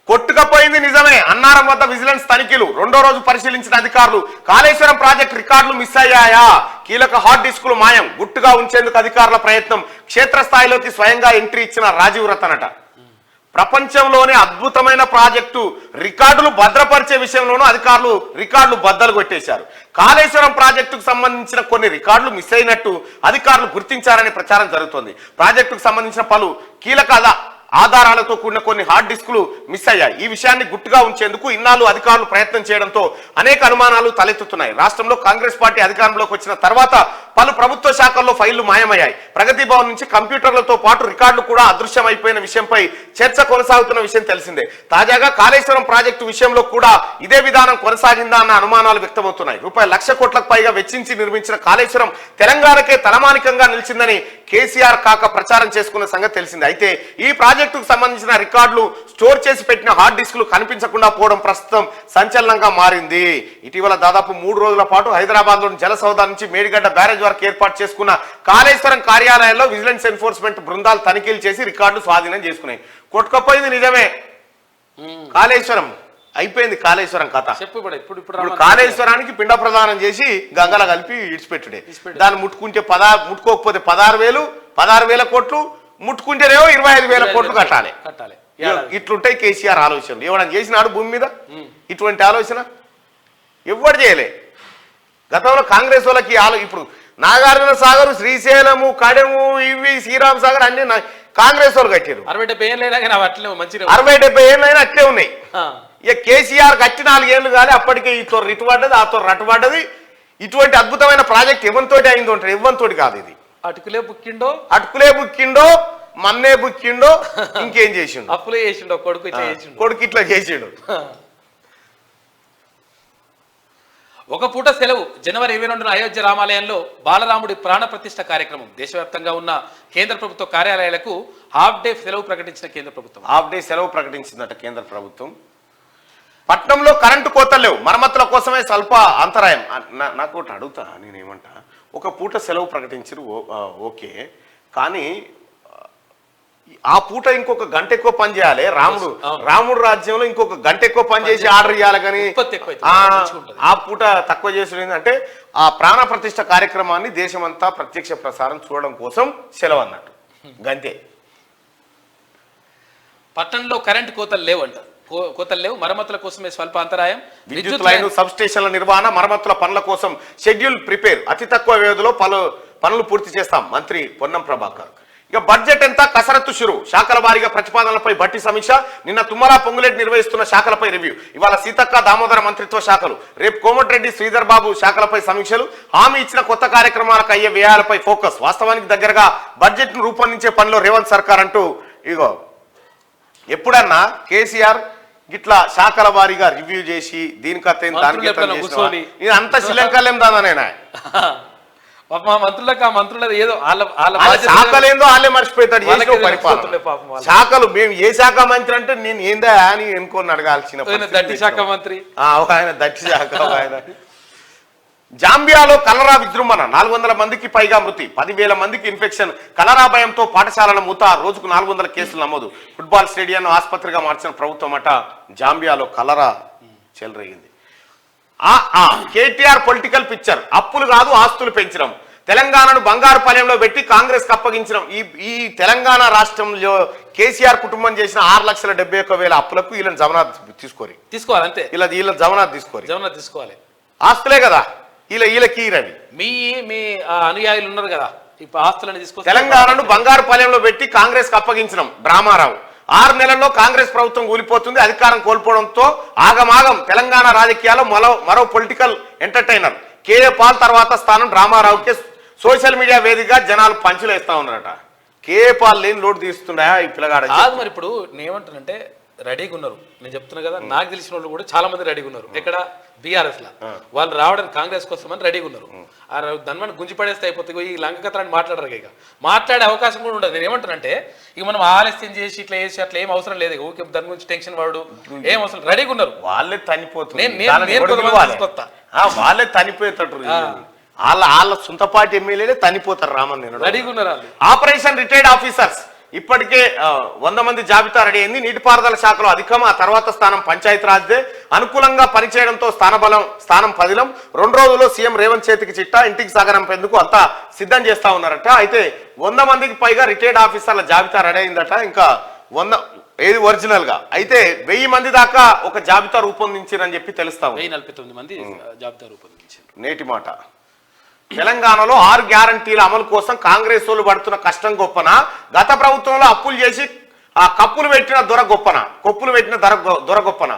కొట్టుకపోయింది నిజమే. అన్నారం వద్ద విజిలెన్స్ తనిఖీలు. 2వ రోజు పరిశీలించిన అధికారులు. కాళేశ్వరం ప్రాజెక్టు రికార్డులు మిస్ అయ్యాయా? కీలక హార్డ్ డిస్కులు మాయం. గుట్టుగా ఉంచేందుకు అధికారుల ప్రయత్నం. క్షేత్రస్థాయిలోకి స్వయంగా ఎంట్రీ ఇచ్చిన రాజీవ్ రతనట. ప్రపంచంలోనే అద్భుతమైన ప్రాజెక్టు రికార్డులు భద్రపరిచే విషయంలోనూ అధికారులు రికార్డులు బద్దలు కొట్టేశారు. కాళేశ్వరం ప్రాజెక్టుకు సంబంధించిన కొన్ని రికార్డులు మిస్ అయినట్టు అధికారులు గుర్తించారని ప్రచారం జరుగుతోంది. ప్రాజెక్టుకు సంబంధించిన పలు కీలక ఆధారాలతో కూడిన కొన్ని హార్డ్ డిస్కులు మిస్ అయ్యాయి. ఈ విషయాన్ని గుట్టుగా ఉంచేందుకు ఇన్నాళ్ళు అధికారులు ప్రయత్నం చేయడంతో అనేక అనుమానాలు తలెత్తుతున్నాయి. రాష్ట్రంలో కాంగ్రెస్ పార్టీ అధికారంలోకి వచ్చిన తర్వాత పలు ప్రభుత్వ శాఖల్లో ఫైళ్లు మాయమయ్యాయి. ప్రగతి భవన్ నుంచి కంప్యూటర్లతో పాటు రికార్డులు కూడా అదృశ్యమైపోయిన విషయంపై చర్చ కొనసాగుతున్న విషయం తెలిసిందే. తాజాగా కాళేశ్వరం ప్రాజెక్టు విషయంలో కూడా ఇదే విధానం కొనసాగిందా అన్న అనుమానాలు వ్యక్తమవుతున్నాయి. ₹1,00,00,000 కోట్లకు పైగా వెచ్చించి నిర్మించిన కాళేశ్వరం తెలంగాణకే తలమానికంగా నిలిచిందని కేసీఆర్ కాక ప్రచారం చేసుకున్న సంగతి తెలిసిందే. అయితే ఈ ప్రాజెక్టుకు సంబంధించిన రికార్డులు స్టోర్ చేసి పెట్టిన హార్డ్ డిస్కులు కనిపించకుండా పోవడం ప్రస్తుతం సంచలనంగా మారింది. ఇటీవల దాదాపు 3 రోజుల పాటు హైదరాబాద్ లోని జలసౌధ నుంచి మేడిగడ్డ బ్యారేజ్ వరకు ఏర్పాటు చేసుకున్న కాళేశ్వరం కార్యాలయంలో విజిలెన్స్ ఎన్ఫోర్స్మెంట్ బృందాలు తనిఖీలు చేసి రికార్డులు స్వాధీనం చేసుకున్నాయి. కొట్టుకపోయింది నిజమే. కాళేశ్వరం అయిపోయింది. కాళేశ్వరం కథ ఇప్పుడు కాళేశ్వరానికి పిండ ప్రదానం చేసి గంగల కలిపి ఇడిచిపెట్టుడే. దాన్ని ముట్టుకోకపోతే 16,000 కోట్లు, ముట్టుకుంటేనేమో 25,000 కోట్లు కట్టాలి. ఇట్లుంటాయి కేసీఆర్ ఆలోచనలు. ఎవడన్నా చేసినాడు భూమి మీద ఇటువంటి ఆలోచన? ఎవ్వడు చేయలే. గతంలో కాంగ్రెస్ వాళ్ళకి ఇప్పుడు నాగార్జున సాగర్, శ్రీశైలము, కడెము, ఇవి శ్రీరామ్ సాగర్ అన్ని కాంగ్రెస్ వాళ్ళు కట్టారు. 60-70 ఏళ్ళైనా అట్లే ఉన్నాయి. ఇక కేసీఆర్ కట్టి 4 ఏళ్ళు కానీ అప్పటికే ఈ తోరు ఇటుపడ్డది, ఆ తోరు అటుపడ్డది. ఇటువంటి అద్భుతమైన ప్రాజెక్ట్ ఎవరితోటి అయిందో ఉంటాడు, ఎవరితోటి కాదు. ఇది అటుకులే బుక్కిండో మన్నే బుక్కిండో ఇంకేం చేసిండు, అప్పులే చేసిండో, కొడుకు ఇట్లా చేసిండు. ఒక పూట సెలవు. జనవరి 22న అయోధ్య రామాలయంలో బాలరాముడి ప్రాణ ప్రతిష్ఠ కార్యక్రమం. దేశవ్యాప్తంగా ఉన్న కేంద్ర ప్రభుత్వ కార్యాలయాలకు హాఫ్ డే సెలవు ప్రకటించిన కేంద్ర ప్రభుత్వం. హాఫ్ డే సెలవు ప్రకటించిందట కేంద్ర ప్రభుత్వం. పట్నంలో కరెంటు కోతలు లేవు. మరమ్మతుల కోసమే స్వల్ప అంతరాయం. నాకు ఒకటి అడుగుతా, నేనేమంటా, ఒక పూట సెలవు ప్రకటించరు ఓకే, కానీ ఆ పూట ఇంకొక గంట ఎక్కువ పని చేయాలి. రాముడు రాజ్యంలో ఇంకొక గంట ఎక్కువ పని చేసి ఆర్డర్ ఇవ్వాలి. కానీ ఆ పూట తక్కువ చేసి అంటే ఆ ప్రాణ ప్రతిష్ఠ కార్యక్రమాన్ని దేశమంతా ప్రత్యక్ష ప్రసారం చూడడం కోసం సెలవు అన్నట్టు గంతే. పట్టణంలో కరెంటు కోతలు లేవు. మరమ్మతుల కోసమే స్వల్ప అంతరాయం. విద్యుత్ లైన్, సబ్ స్టేషన్ల నిర్వహణ, మరమ్మతుల పనుల కోసం షెడ్యూల్ ప్రిపేర్. అతి తక్కువ వ్యవధిలో పనులు పూర్తి చేస్తాం. మంత్రి పొన్నం ప్రభాకర్. ఇక బడ్జెట్ ఎంత కసరత్తు షురు. శాఖల వారీగా ప్రతిపాదనలపై భట్టి సమీక్ష. నిన్న తుమ్మల, పొంగులేటి నిర్వహిస్తున్న శాఖలపై రివ్యూ. ఇవాళ సీతక్క, దామోదర మంత్రిత్వ శాఖలు. రేపు కోమటిరెడ్డి, శ్రీధర్ బాబు శాఖలపై సమీక్షలు. హామీ ఇచ్చిన కొత్త కార్యక్రమాలకు అయ్యే వ్యయాలపై ఫోకస్. వాస్తవానికి దగ్గరగా బడ్జెట్ ను రూపొందించే పనిలో రేవంత్ సర్కార్ అంటూ ఇగో ఎప్పుడన్నా కేసీఆర్ గిట్లా శాఖల వారీగా రివ్యూ చేసి దీనికైతే అంత శ్రీలంకలేం దానేనా మా మంత్రులకు, ఆ మంత్రులది ఏదో శాఖలేందో వాళ్ళే మర్చిపోతాడు. శాఖలు మేము ఏ శాఖ మంత్రి అంటే నేను ఏందా అని ఎన్నుకొని అడగాల్సిన దట్టి శాఖ మంత్రి ఆయన దట్టి శాఖ. ఆయన జాంబియాలో కలరా విజృంభణ. 400 మందికి పైగా మృతి, 10,000 మందికి ఇన్ఫెక్షన్. కలరా భయంతో పాఠశాలల మూత. రోజుకు 400 కేసులు నమోదు. ఫుట్బాల్ స్టేడియాన్ని ఆసుపత్రిగా మార్చిన ప్రభుత్వం అట. జాంబియాలో కలరా చెలరేగింది. కేటీఆర్ పొలిటికల్ పిక్చర్, అప్పులు కాదు ఆస్తులు పెంచడం, తెలంగాణను బంగారు పాలెంలో పెట్టి కాంగ్రెస్ కు అప్పగించడం. ఈ తెలంగాణ రాష్ట్రంలో కేసీఆర్ కుటుంబం చేసిన 6,71,000 అప్పులకు వీళ్ళని జమనాథ్ తీసుకోవాలి అంతే. వీళ్ళ జమనాథ్ తీసుకోవాలి. ఆస్తులే కదా వీళ్ళకి రవి. మీ అనుయాయులు ఉన్నారు కదా, ఇప్పుడు ఆస్తులను తీసుకొచ్చి తెలంగాణను బంగారు పాలెంలో పెట్టి కాంగ్రెస్ కు అప్పగించడం డ్రామారావు. 6 నెలల్లో కాంగ్రెస్ ప్రభుత్వం కూలిపోతుంది. అధికారం కోల్పోవడంతో ఆగమాగం తెలంగాణ రాజకీయాల్లో మరో పొలిటికల్ ఎంటర్టైనర్ కేఏ పాల్ తర్వాత స్థానం రామారావుకే సోషల్ మీడియా వేదికగా జనాలు పంచులు వేస్తా ఉన్నారట. కేఏ పాల్ లేని లోటు తీస్తుండా ఈ పిల్లగాడ కాదు. మరి ఇప్పుడు నేనేమంటానంటే రెడీగా ఉన్నారు, నేను చెప్తున్నా కదా, నాకు తెలిసిన వాళ్ళు కూడా చాలా మంది రెడీగా ఉన్నారు. ఇక్కడ బీఆర్ఎస్ లా వాళ్ళు రావడానికి కాంగ్రెస్ కోసం అని రెడీగా ఉన్నారు. దాని గుంజి పడేస్తే అయిపోతుంది. ఈ లంకకత్రాన్ని మాట్లాడరు, ఇక మాట్లాడే అవకాశం కూడా ఉండదు. నేను ఏమంటానంటే ఇక మనం ఆలస్యం చేసి ఇట్లా వేసి అట్లా ఏం అవసరం లేదు. ఓకే, దాని గురించి టెన్షన్ వాడు ఏం అవసరం, రెడీగా ఉన్నారు. వాళ్ళే తనిపోతుంది, వాళ్ళే తనిపోయేటట్టు వాళ్ళ సొంతపాటి ఎమ్మెల్యేలే తనిపోతారు. రామన్ రెడీగా ఉన్నారు. ఆపరేషన్ రిటైర్డ్ ఆఫీసర్స్ ఇప్పటికే 100 మంది జాబితా రెడీ అయింది. నీటిపారుదల శాఖలో అధికం, ఆ తర్వాత స్థానం పంచాయతీరాజ్దే. అనుకూలంగా పనిచేయడంతో స్థానం 10లం. 2 రోజుల్లో సీఎం రేవంత్ చేతికి చిట్టా, ఇంటికి సగనంపేందుకు అంతా సిద్ధం చేస్తా ఉన్నారట. అయితే 100 మందికి పైగా రిటైర్డ్ ఆఫీసర్ల జాబితా రెడీ అయిందట. ఇంకా 100 ఒరిజినల్ గా అయితే 1000 మంది దాకా ఒక జాబితా రూపొందించారని చెప్పి తెలుస్తా ఉంది. 1049 మంది జాబితా రూపొందించారు. నేటి మాట. తెలంగాణలో 6 గ్యారంటీల అమలు కోసం కాంగ్రెస్ వాళ్ళు పడుతున్న కష్టం గొప్పన, గత ప్రభుత్వంలో అప్పులు చేసి కప్పులు పెట్టిన దొర గొప్పన.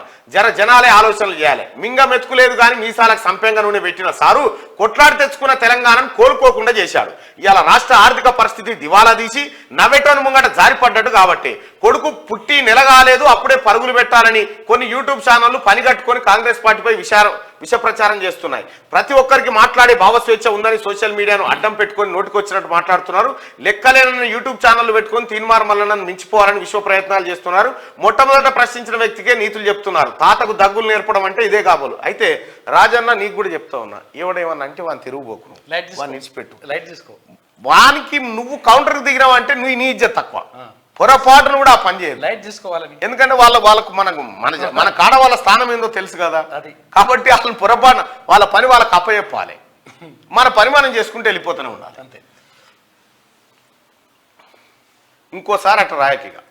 జనాలే ఆలోచనలు చేయాలి. మింగ మెతుకులేదు కానీ మీసాలకు సంపెంగ నూనె పెట్టిన సారు కొట్లాడి తెచ్చుకున్న తెలంగాణను కోలుకోకుండా చేశాడు. ఇవాళ రాష్ట్ర ఆర్థిక పరిస్థితి దివాలా తీసి నవ్వెటోని ముంగట జారిపడ్డట్టు. కాబట్టి కొడుకు పుట్టి నెల కాలేదు అప్పుడే పరుగులు పెట్టాలని కొన్ని యూట్యూబ్ ఛానళ్లు పనిగట్టుకొని కాంగ్రెస్ పార్టీపై విష ప్రచారం చేస్తున్నాయి. ప్రతి ఒక్కరికి మాట్లాడే భావస్వేచ్ఛ ఉందని సోషల్ మీడియాను అడ్డం పెట్టుకొని నోటికొచ్చినట్టు మాట్లాడుతున్నారు. లెక్కలేనని యూట్యూబ్ ఛానళ్లు పెట్టుకొని తీన్మార్ మల్లన్నను మించిపోవాలని విశ్వ ప్రయత్నాలు చేస్తున్నారు. మొట్టమొదట ప్రశ్నించిన వ్యక్తికే నీతులు చెప్తున్నారు. తాతకు దగ్గులు నేర్పడం అంటే ఇదే కాబోలు. అయితే రాజన్న నీకు కూడా చెప్తా ఉన్నా, ఎవడేమన్నా అంటే వాని తిరుగుబోకు, వాడిని విడిచిపెట్టు. లైట్ తీసుకో. వానికి నువ్వు కౌంటర్కి దిగినావు అంటే నీ ఇజ్జత్ తక్కువ. పొరపాటును కూడా ఆ పని చేయదు. లైట్ తీసుకోవాలని, ఎందుకంటే వాళ్ళకు మన కాడ వాళ్ళ స్థానం ఏందో తెలుసు కదా. కాబట్టి అసలు పొరపాటు వాళ్ళ పని వాళ్ళకి అప్పచెప్పాలి. మన పని మనం చేసుకుంటే వెళ్ళిపోతూనే ఉండాలి అంతే. ఇంకోసారి అట్లా రాయకిగా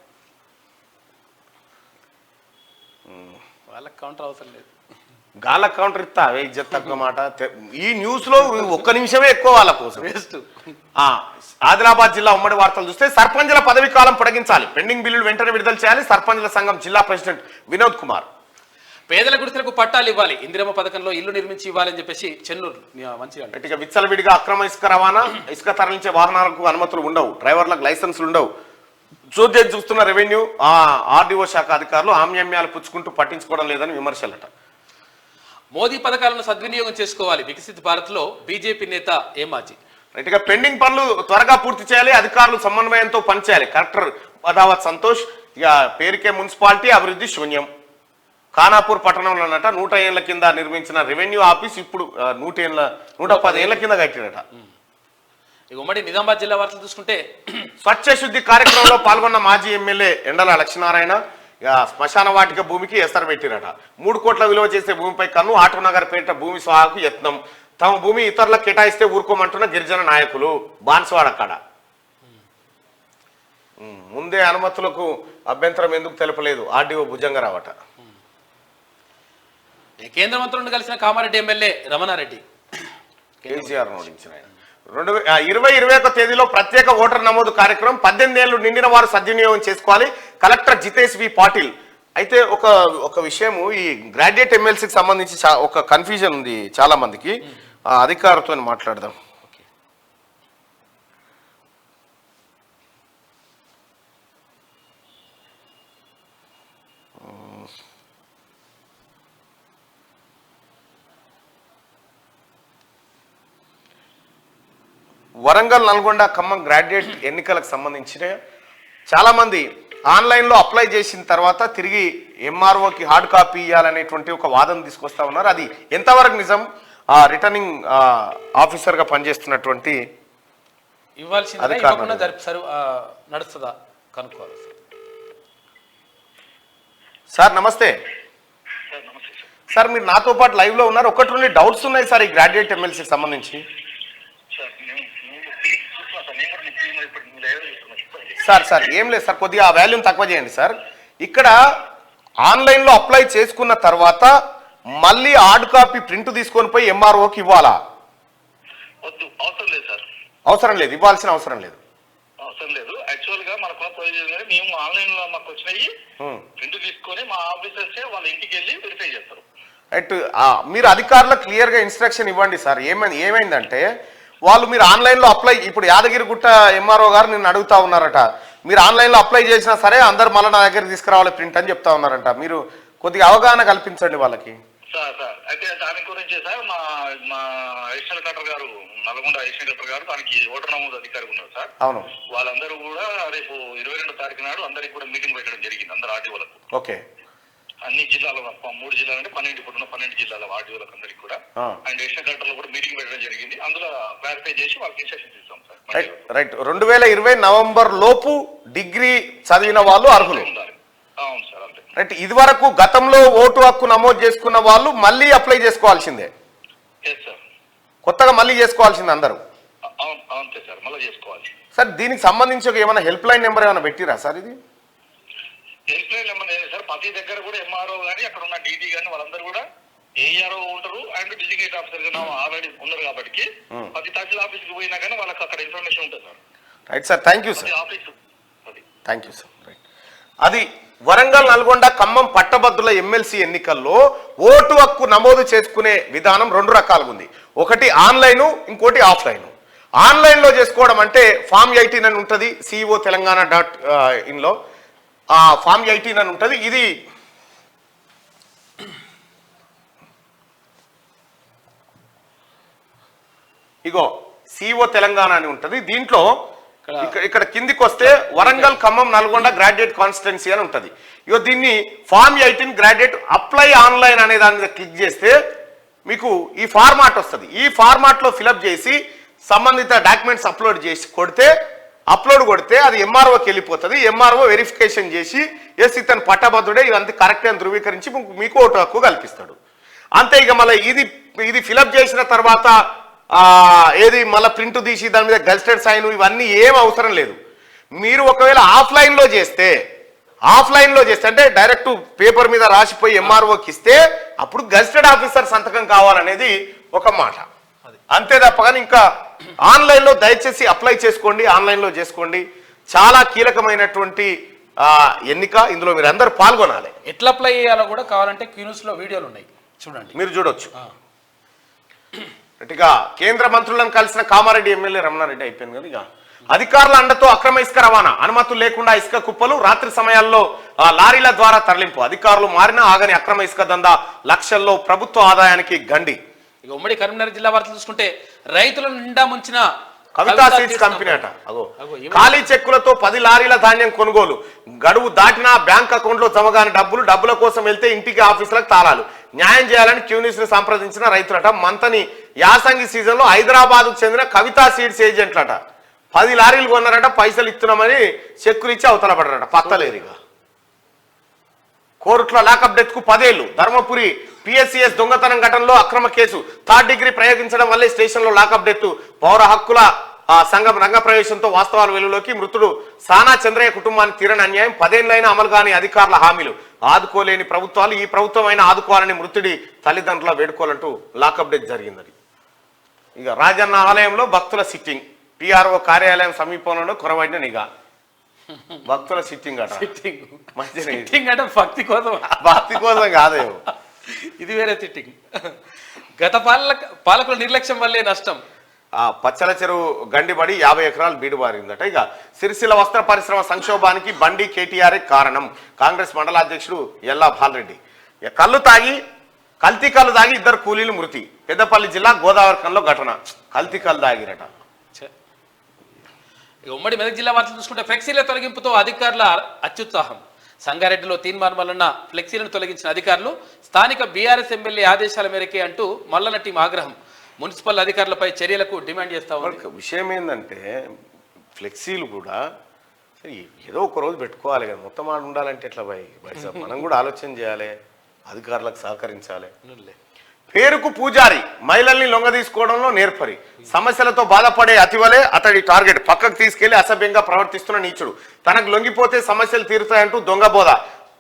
వాళ్ళకి కౌంటర్ అవసరం లేదు. గాల కౌంటర్ ఇస్తా అవే ఇజ్జత్ తక్కువ మాట. ఈ న్యూస్ లో 1 నిమిషమే ఎక్కువ వాళ్ళ కోసం. ఆదిలాబాద్ జిల్లా ఉమ్మడి వార్తలు చూస్తే సర్పంచుల పదవి కాలం పొడిగించాలి, పెండింగ్ బిల్లులు వెంటనే విడుదల చేయాలి. సర్పంచుల సంఘం జిల్లా ప్రెసిడెంట్ వినోద్ కుమార్. పేదల గుడిసెలకు పట్టాలు ఇవ్వాలి, ఇందిరమ్మ పథకంలో ఇల్లు నిర్మించి ఇవ్వాలని చెప్పేసి చెన్నూరు మంచిగా గట్టిగా విచ్చలవిడిగా అక్రమ ఇసుక రవాణా, ఇసుక తరలించే వాహనాలకు అనుమతులు ఉండవు, డ్రైవర్లకు లైసెన్సులు ఉండవు. చూస్తున్న రెవెన్యూ ఆర్డీఓ శాఖ అధికారులు ఆమ్యామ్యాలు పుచ్చుకుంటూ పట్టించుకోవడం లేదని విమర్శలట. మోదీ పథకాలను సద్వినియోగం చేసుకోవాలి, వికసిత్ భారత్ లో బీజేపీ నేత ఏమాజీ. రైట్గా పెండింగ్ పనులు త్వరగా పూర్తి చేయాలి, అధికారులు సమన్వయంతో పనిచేయాలి. కలెక్టర్ పదావత్ సంతోష్. ఇక పేరుకే మున్సిపాలిటీ, అభివృద్ధి శూన్యం. ఖానాపూర్ పట్టణంలో 100 ఏళ్ల కింద నిర్మించిన రెవెన్యూ ఆఫీస్ ఇప్పుడు 110 ఏళ్ల కింద కట్టినట. ఉమ్మడి నిజామాబాద్ జిల్లా వార్తలు చూసుకుంటే స్వచ్ఛ శుద్ధి కార్యక్రమంలో పాల్గొన్న మాజీ ఎమ్మెల్యే ఎండల లక్ష్మీనారాయణ శ్మశాన వాటిక భూమికి ఎసరు పెట్టిరట. 3 కోట్ల విలువ చేసే భూమిపై కన్ను, ఆటోనగర్ పేరిట భూమి స్వాహకు యత్నం. తమ భూమి ఇతరులకు కేటాయిస్తే ఊరుకోమంటున్న గిరిజన నాయకులు. బాన్స్వాడ అక్కడ ముందే అనుమతులకు అభ్యంతరం ఎందుకు తెలపలేదు ఆర్డీఓ భుజంగరావట. కేంద్ర మంత్రులను కలిసిన కామారెడ్డి ఎమ్మెల్యే రమణారెడ్డి కేసీఆర్ ఓడించిన 2021 తేదీలో ప్రత్యేక ఓటర్ నమోదు కార్యక్రమం 18 ఏళ్లు నిండిన వారు సద్వినియోగం చేసుకోవాలి. కలెక్టర్ జితేష్ వి పాటిల్. అయితే ఒక విషయము, ఈ గ్రాడ్యుయేట్ ఎమ్మెల్సీకి సంబంధించి ఒక కన్ఫ్యూజన్ ఉంది చాలా మందికి. అధికారులతో మాట్లాడదాం. వరంగల్, నల్గొండ, ఖమ్మం గ్రాడ్యుయేట్ ఎన్నికలకు సంబంధించిన చాలామంది ఆన్లైన్లో అప్లై చేసిన తర్వాత తిరిగి ఎంఆర్ఓకి హార్డ్ కాపీ ఇవ్వాలనేటువంటి ఒక వాదన తీసుకొస్తా ఉన్నారు. అది ఎంతవరకు నిజం? రిటర్నింగ్ ఆఫీసర్గా పనిచేస్తున్నటువంటి నడుస్తుందా కనుక్కోవాలి. సార్ నమస్తే. సార్ మీరు నాతో పాటు లైవ్ లో ఉన్నారు. ఒకటి రెండు డౌట్స్ ఉన్నాయి సార్ ఈ గ్రాడ్యుయేట్ ఎమ్మెల్సీకి సంబంధించి. సార్ ఏం లేదు సార్, కొద్దిగా ఆ వాల్యూమ్ తక్కువ చేయండి సార్. ఇక్కడ ఆన్లైన్ లో అప్లై చేసుకున్న తర్వాత మళ్ళీ హార్డ్ కాపీ ప్రింట్ తీసుకొని పోయి ఎంఆర్ఓకి ఇవ్వాలా? అవసరం లేదు సార్, అవసరం లేదు, ఇవ్వాల్సిన అవసరం లేదు. అవసరం లేదు. యాక్చువల్ గా మనకు ప్రొసీజర్ మేము ఆన్లైన్ లో మాకు వచ్చినాయి ప్రింట్ తీసుకొని మా ఆఫీసర్స్ వాళ్ళ ఇంటికి వెళ్ళి వెరిఫై చేస్తారు. రైట్. మీరు అధికారులకు క్లియర్ గా ఇన్స్ట్రక్షన్ ఇవ్వండి సార్. ఏమైందంటే వాళ్ళు మీరు ఆన్లైన్ లో అప్లై, ఇప్పుడు యాదగిరిగుట్ట ఎంఆర్ఓ గారు నిన్ను అడుగుతా ఉన్నారట, మీరు ఆన్లైన్ లో అప్లై చేసినా సరే అందరు మళ్ళీ నా దగ్గర తీసుకురావాలి ప్రింట్ అని చెప్తా ఉన్నారంట. మీరు కొద్దిగా అవగాహన కల్పించండి వాళ్ళకి. సార్ అయితే దాని గురించి సార్ మా అడిషనల్ కలెక్టర్ గారు, నల్గొండ అడిషనల్ కలెక్టర్ గారు దానికి ఓటర్ నమోదు అధికారి ఉన్నారు సార్. అవును. వాళ్ళందరూ కూడా రేపు 22వ తారీఖు నాడు అందరికి కూడా మీటింగ్ పెట్టడం జరిగింది, అందరు ఆర్టీఓలకు. ఓకే. అన్ని జిల్లాల 3 జిల్లాలు అంటే 12 ఇప్పుడున్న 12 జిల్లాల ఆర్టీఓలకు అందరికి కూడా అండ్ అడిషనల్ కలెక్టర్లు కూడా మీటింగ్ పెట్టడం జరిగింది. అందులో క్లారిఫై చేసి వాళ్ళకి ఇన్స్ట్రక్షన్స్ ఇస్తాం సార్. రైట్. 2020 నవంబర్ లోపు డిగ్రీ చదివిన వాళ్ళు అర్హులు. అవును సార్, అంతే. రైట్. ఇది వరకు గతంలో ఓటు హక్కు నమోదు చేసుకున్న వాళ్ళు మళ్ళీ అప్లై చేసుకోవాల్సిందే, కొత్తగా మళ్ళీ చేసుకోవాల్సిందే అందరూ. అంతే సార్, మళ్ళీ చేసుకోవాలి సార్. దీనికి సంబంధించి ఒక ఏమైనా హెల్ప్ లైన్ నెంబర్ ఏమైనా పెట్టిరా సార్? ఇది హెల్ప్ లైన్ నెంబర్ లేదు సార్. ప్రతి దగ్గర కూడా ఎంఆర్ఓ కానీ అక్కడ ఉన్న డీటీ కానీ వాళ్ళందరూ కూడా ఏఆర్ఓ ఉంటారు అండ్ డిజిగ్నేట్ ఆఫీసర్ గా ఆల్రెడీ ఉన్నారు కాబట్టి ప్రతి తహసీల్ ఆఫీస్ కి పోయినా కానీ వాళ్ళకి అక్కడ ఇన్ఫర్మేషన్ ఉంటుంది sir. Right sir, thank you sir. Thank you sir. Right. అది వరంగల్, నల్గొండ, ఖమ్మం పట్టభద్రుల ఎమ్మెల్సీ ఎన్నికల్లో ఓటు హక్కు నమోదు చేసుకునే విధానం 2 రకాలుగా ఉంది. ఒకటి ఆన్లైన్, ఇంకోటి ఆఫ్లైన్. ఆన్లైన్ లో చేసుకోవడం అంటే ఫామ్ 18 అని ఉంటుంది CEO Telangana.in లో. ఫామ్ 18 అని ఉంటుంది. ఇది ఇగో CEO తెలంగాణ అని ఉంటుంది. దీంట్లో ఇక్కడ కిందికి వస్తే వరంగల్, ఖమ్మం, నల్గొండ గ్రాడ్యుయేట్ కాన్స్టిట్యున్సీ అని ఉంటుంది. ఇగో దీన్ని ఫామ్ 18 గ్రాడ్యుయేట్ అప్లై ఆన్లైన్ అనే దాని మీద క్లిక్ చేస్తే మీకు ఈ ఫార్మాట్ వస్తుంది. ఈ ఫార్మాట్ లో ఫిలప్ చేసి సంబంధిత డాక్యుమెంట్స్ అప్లోడ్ చేసి కొడితే అది ఎంఆర్ఓకి వెళ్ళిపోతుంది. ఎంఆర్ఓ వెరిఫికేషన్ చేసి ఎస్ ఇతను పట్టభద్రుడే, ఇదంతా కరెక్ట్ అని ధృవీకరించి మీకు ఓటు హక్కు కల్పిస్తాడు. అంతే. ఇక మళ్ళీ ఇది ఫిలప్ చేసిన తర్వాత ఏది మళ్ళీ ప్రింట్ తీసి దాని మీద గెజిటెడ్ సైన్ ఇవన్నీ ఏం అవసరం లేదు. మీరు ఒకవేళ ఆఫ్లైన్లో చేస్తే అంటే డైరెక్ట్ పేపర్ మీద రాసిపోయి ఎంఆర్ఓకి ఇస్తే అప్పుడు గెజిటెడ్ ఆఫీసర్ సంతకం కావాలనేది ఒక మాట. అంతే తప్ప కానీ ఇంకా ఆన్లైన్లో దయచేసి అప్లై చేసుకోండి, ఆన్లైన్లో చేసుకోండి. చాలా కీలకమైనటువంటి ఎన్నిక, ఇందులో మీరు అందరూ పాల్గొనాలి. ఎట్లా అప్లై చేయాలో కూడా కావాలంటే క్యూన్యూస్ లో వీడియోలు ఉన్నాయి, చూడండి, మీరు చూడొచ్చు. ఇక కేంద్ర మంత్రులను కలిసిన కామారెడ్డి ఎమ్మెల్యే రమణారెడ్డి అయిపోయింది కదా. ఇక అధికారుల అండతో అక్రమ ఇసుక రవాణా, అనుమతులు లేకుండా ఇసుక కుప్పలు, రాత్రి సమయాల్లో లారీల ద్వారా తరలింపు. అధికారులు మారినా ఆగని అక్రమ ఇసుక దందా, లక్షల్లో ప్రభుత్వ ఆదాయానికి గండి. ఇక ఉమ్మడి కరీంనగర్ జిల్లా వార్తలు చూసుకుంటే రైతుల నిండా ముంచిన కవితా సీడ్స్ కంపెనీ అట. ఖాళీ చెక్కులతో 10 లారీల ధాన్యం కొనుగోలు. గడువు దాటినా బ్యాంక్ అకౌంట్ లో జమ కాని డబ్బుల కోసం వెళ్తే ఇంటికి ఆఫీసులకు తాళాలు. న్యాయం చేయాలని క్యూనిస్ ని సంప్రదించిన రైతులట. మంతని యాసంగి సీజన్ లో హైదరాబాద్ కు చెందిన కవితా సీడ్స్ ఏజెంట్లట 10 లారీలు కొన్నారట. పైసలు ఇస్తున్నామని చెక్కులు ఇచ్చి అవతల పడరట. పత్తలేరుగా. కోర్టులో లాకప్ డెత్ కు 10 ఏళ్లు. ధర్మపురి PSCS దొంగతనం ఘటనలో అక్రమ కేసు. 3rd డిగ్రీ ప్రయోగించడం వల్లే స్టేషన్ లో లాకప్ డెత్. పౌర హక్కుల సంఘం రంగ ప్రవేశంతో వాస్తవాల వెలుగులోకి. మృతుడు సానా చంద్రయ్య కుటుంబానికి తీరని అన్యాయం. 10 ఏళ్లైనా అమలు కాని అధికారుల హామీలు. ఆదుకోలేని ప్రభుత్వాలు ఈ ప్రభుత్వం ఆదుకోవాలని మృతుడి తల్లిదండ్రుల వేడుకోవాలంటూ లాకప్ డెత్ జరిగిందని. ఇక రాజన్న ఆలయంలో భక్తుల సిట్టింగ్. PRO కార్యాలయం సమీపంలో కొరవడిన నిఘా. భక్తుల సిట్టింగ్ అట. సిట్టింగ్ అంటే భక్తి కోసం కాదే, ఇది వేరే సిట్టింగ్. గత పాలకుల నిర్లక్ష్యం వల్లే నష్టం. పచ్చల చెరువు గండిబడి 50 ఎకరాలు బీడు బారిందట. ఇక సిరిసిల్ల వస్త్ర పరిశ్రమ సంక్షోభానికి బండి KTR కారణం. కాంగ్రెస్ మండలాధ్యక్షుడు ఎల్లా బాలరెడ్డి. కల్తీ కళ్ళు తాగి 2 కూలీలు మృతి. పెద్దపల్లి జిల్లా గోదావరికంలో ఘటన. కల్తీ కళ్ళు తాగిరట. ఉమ్మడి మెదక్ జిల్లా వార్తలు చూసుకుంటే ఫ్లెక్సీల తొలగింపుతో అధికారుల అత్యుత్సాహం. సంగారెడ్డిలో తీన్మార్ మల్లన్న ఫ్లెక్సీలను తొలగించిన అధికారులు స్థానిక BRS ఎమ్మెల్యే ఆదేశాల మేరకే అంటూ మల్లన్న టీం ఆగ్రహం. మున్సిపల్ అధికారులపై చర్యలకు డిమాండ్ చేస్తా ఉన్నారు. విషయం ఏంటంటే ఫ్లెక్సీలు కూడా ఏదో ఒక రోజు పెట్టుకోవాలి కదా, మొత్తం ఆడ ఉండాలంటే ఎట్లా భయ్ మనం కూడా ఆలోచన చేయాలి. అధికారులకు సహకరించాలి. అవునులే. పేరుకు పూజారి, మహిళల్ని లొంగ తీసుకోవడంలో నేర్పరి, సమస్యలతో బాధపడే అతివలే అతడి టార్గెట్, పక్కకు తీసుకెళ్లి అసభ్యంగా ప్రవర్తిస్తున్న నీచుడు, తనకు లొంగిపోతే సమస్యలు తీరుతాయంటూ దొంగ బోధ,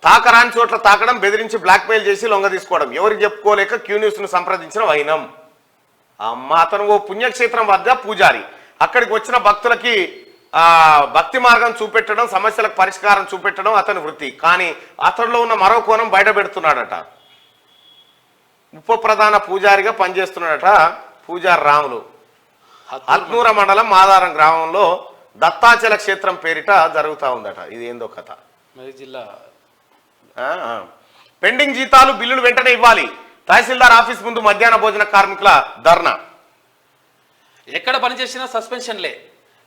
తాకరాని చోట్ల తాకడం, బెదిరించి బ్లాక్మెయిల్ చేసి లొంగ తీసుకోవడం, ఎవరికి చెప్పుకోలేక క్యూ న్యూస్ ను సంప్రదించిన వైనం. అమ్మ, అతను ఓ పుణ్యక్షేత్రం వద్ద పూజారి, అక్కడికి వచ్చిన భక్తులకి భక్తి మార్గం చూపెట్టడం, సమస్యలకు పరిష్కారం చూపెట్టడం అతని వృత్తి. కానీ అతడిలో ఉన్న మరో కోణం బయట పెడుతున్నాడట. ఉప ప్రధాన పూజారిగా పనిచేస్తున్నాడట పూజారి రాములు. హత్నూర మండలం మాదారం గ్రామంలో దత్తాచల క్షేత్రం పేరిట జరుగుతూ ఉందట. ఇది ఏందో కథ. మెదక్ జిల్లా పెండింగ్ జీతాలు బిల్లులు వెంటనే ఇవ్వాలి, తహసీల్దార్ ఆఫీస్ ముందు మధ్యాహ్న భోజన కార్మికుల ధర్నా. ఎక్కడ పనిచేసినా సస్పెన్షన్లే,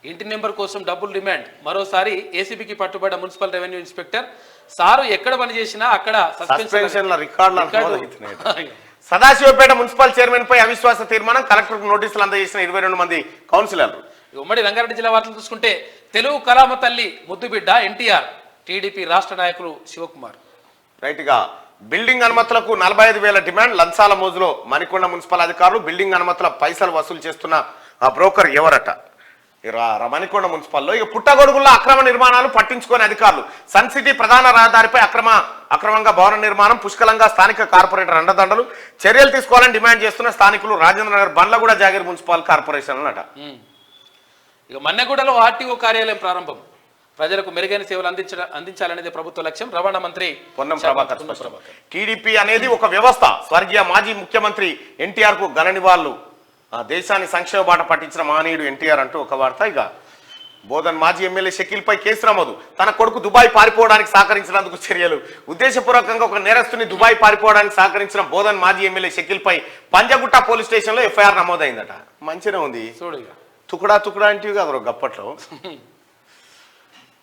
ఇంటి నెంబర్ కోసం డబ్బులు డిమాండ్. మరోసారి ఏసీబీకి పట్టుబడ్డ మున్సిపల్ రెవెన్యూ ఇన్స్పెక్టర్, సారు ఎక్కడ పనిచేసినా అక్కడ సస్పెన్షన్ల రికార్డులు. సదాశివపేట మున్సిపల్ చైర్మన్ పై అవిశ్వాస తీర్మానం, కలెక్టర్కు నోటీసులు అందజేసిన 22 మంది కౌన్సిలర్లు. ఉమ్మడి రంగారెడ్డి జిల్లా వార్తలు చూసుకుంటే, తెలుగు కళామ తల్లి ముద్దుబిడ్డ ఎన్టీఆర్, టీడీపీ రాష్ట్ర నాయకులు శివకుమార్. రైట్గా బిల్డింగ్ అనుమతులకు 45,000 డిమాండ్, లంచాల మోజులో మణికొండ మున్సిపల్ అధికారులు. బిల్డింగ్ అనుమతుల పైసలు వసూలు చేస్తున్న ఆ బ్రోకర్ ఎవరట? మణికొండ మున్సిపల్లో ఇక పుట్టగొడుగుల్లో అక్రమ నిర్మాణాలు పట్టించుకునే అధికారులు. సన్ సిటీ ప్రధాన రహదారిపై అక్రమంగా భవన నిర్మాణం, పుష్కలంగా స్థానిక కార్పొరేటర్ అండదండలు, చర్యలు తీసుకోవాలని డిమాండ్ చేస్తున్న స్థానికులు. రాజేంద్రనగర్ బండ్లగూడ జాగీర్ మున్సిపల్ కార్పొరేషన్ అన్నట. ఇక మన్నెగూడలో ఆర్టీఓ కార్యాలయం ప్రారంభం, ప్రజలకు మెరుగైన సేవలు అందించాలనేది ప్రభుత్వ లక్ష్యం. రవాణా మంత్రి పొన్నం ప్రభాకర్. టీడీపీ అనేది ఒక వ్యవస్థ, స్వర్గీయ మాజీ ముఖ్యమంత్రి ఎన్టీఆర్ కు ఘన నివాళులు, దేశాన్ని సంక్షేమ బాట పట్టించిన మహనీయుడు ఎన్టీఆర్ అంటూ ఒక వార్త. ఇక బోధన్ మాజీ ఎమ్మెల్యే షకీల్ పై కేసు నమోదు, తన కొడుకు దుబాయ్ పారిపోవడానికి సహకరించినందుకు చర్యలు. ఉద్దేశపూర్వకంగా ఒక నేరస్తుని దుబాయ్ పారిపోవడానికి సహకరించిన బోధన్ మాజీ ఎమ్మెల్యే షకీల్ పై పంజగుట్ట పోలీస్ స్టేషన్ లో ఎఫ్ఐఆర్ నమోదైందట. మంచిగా ఉంది. తుకుడా అంటే కదా గప్పట్లో.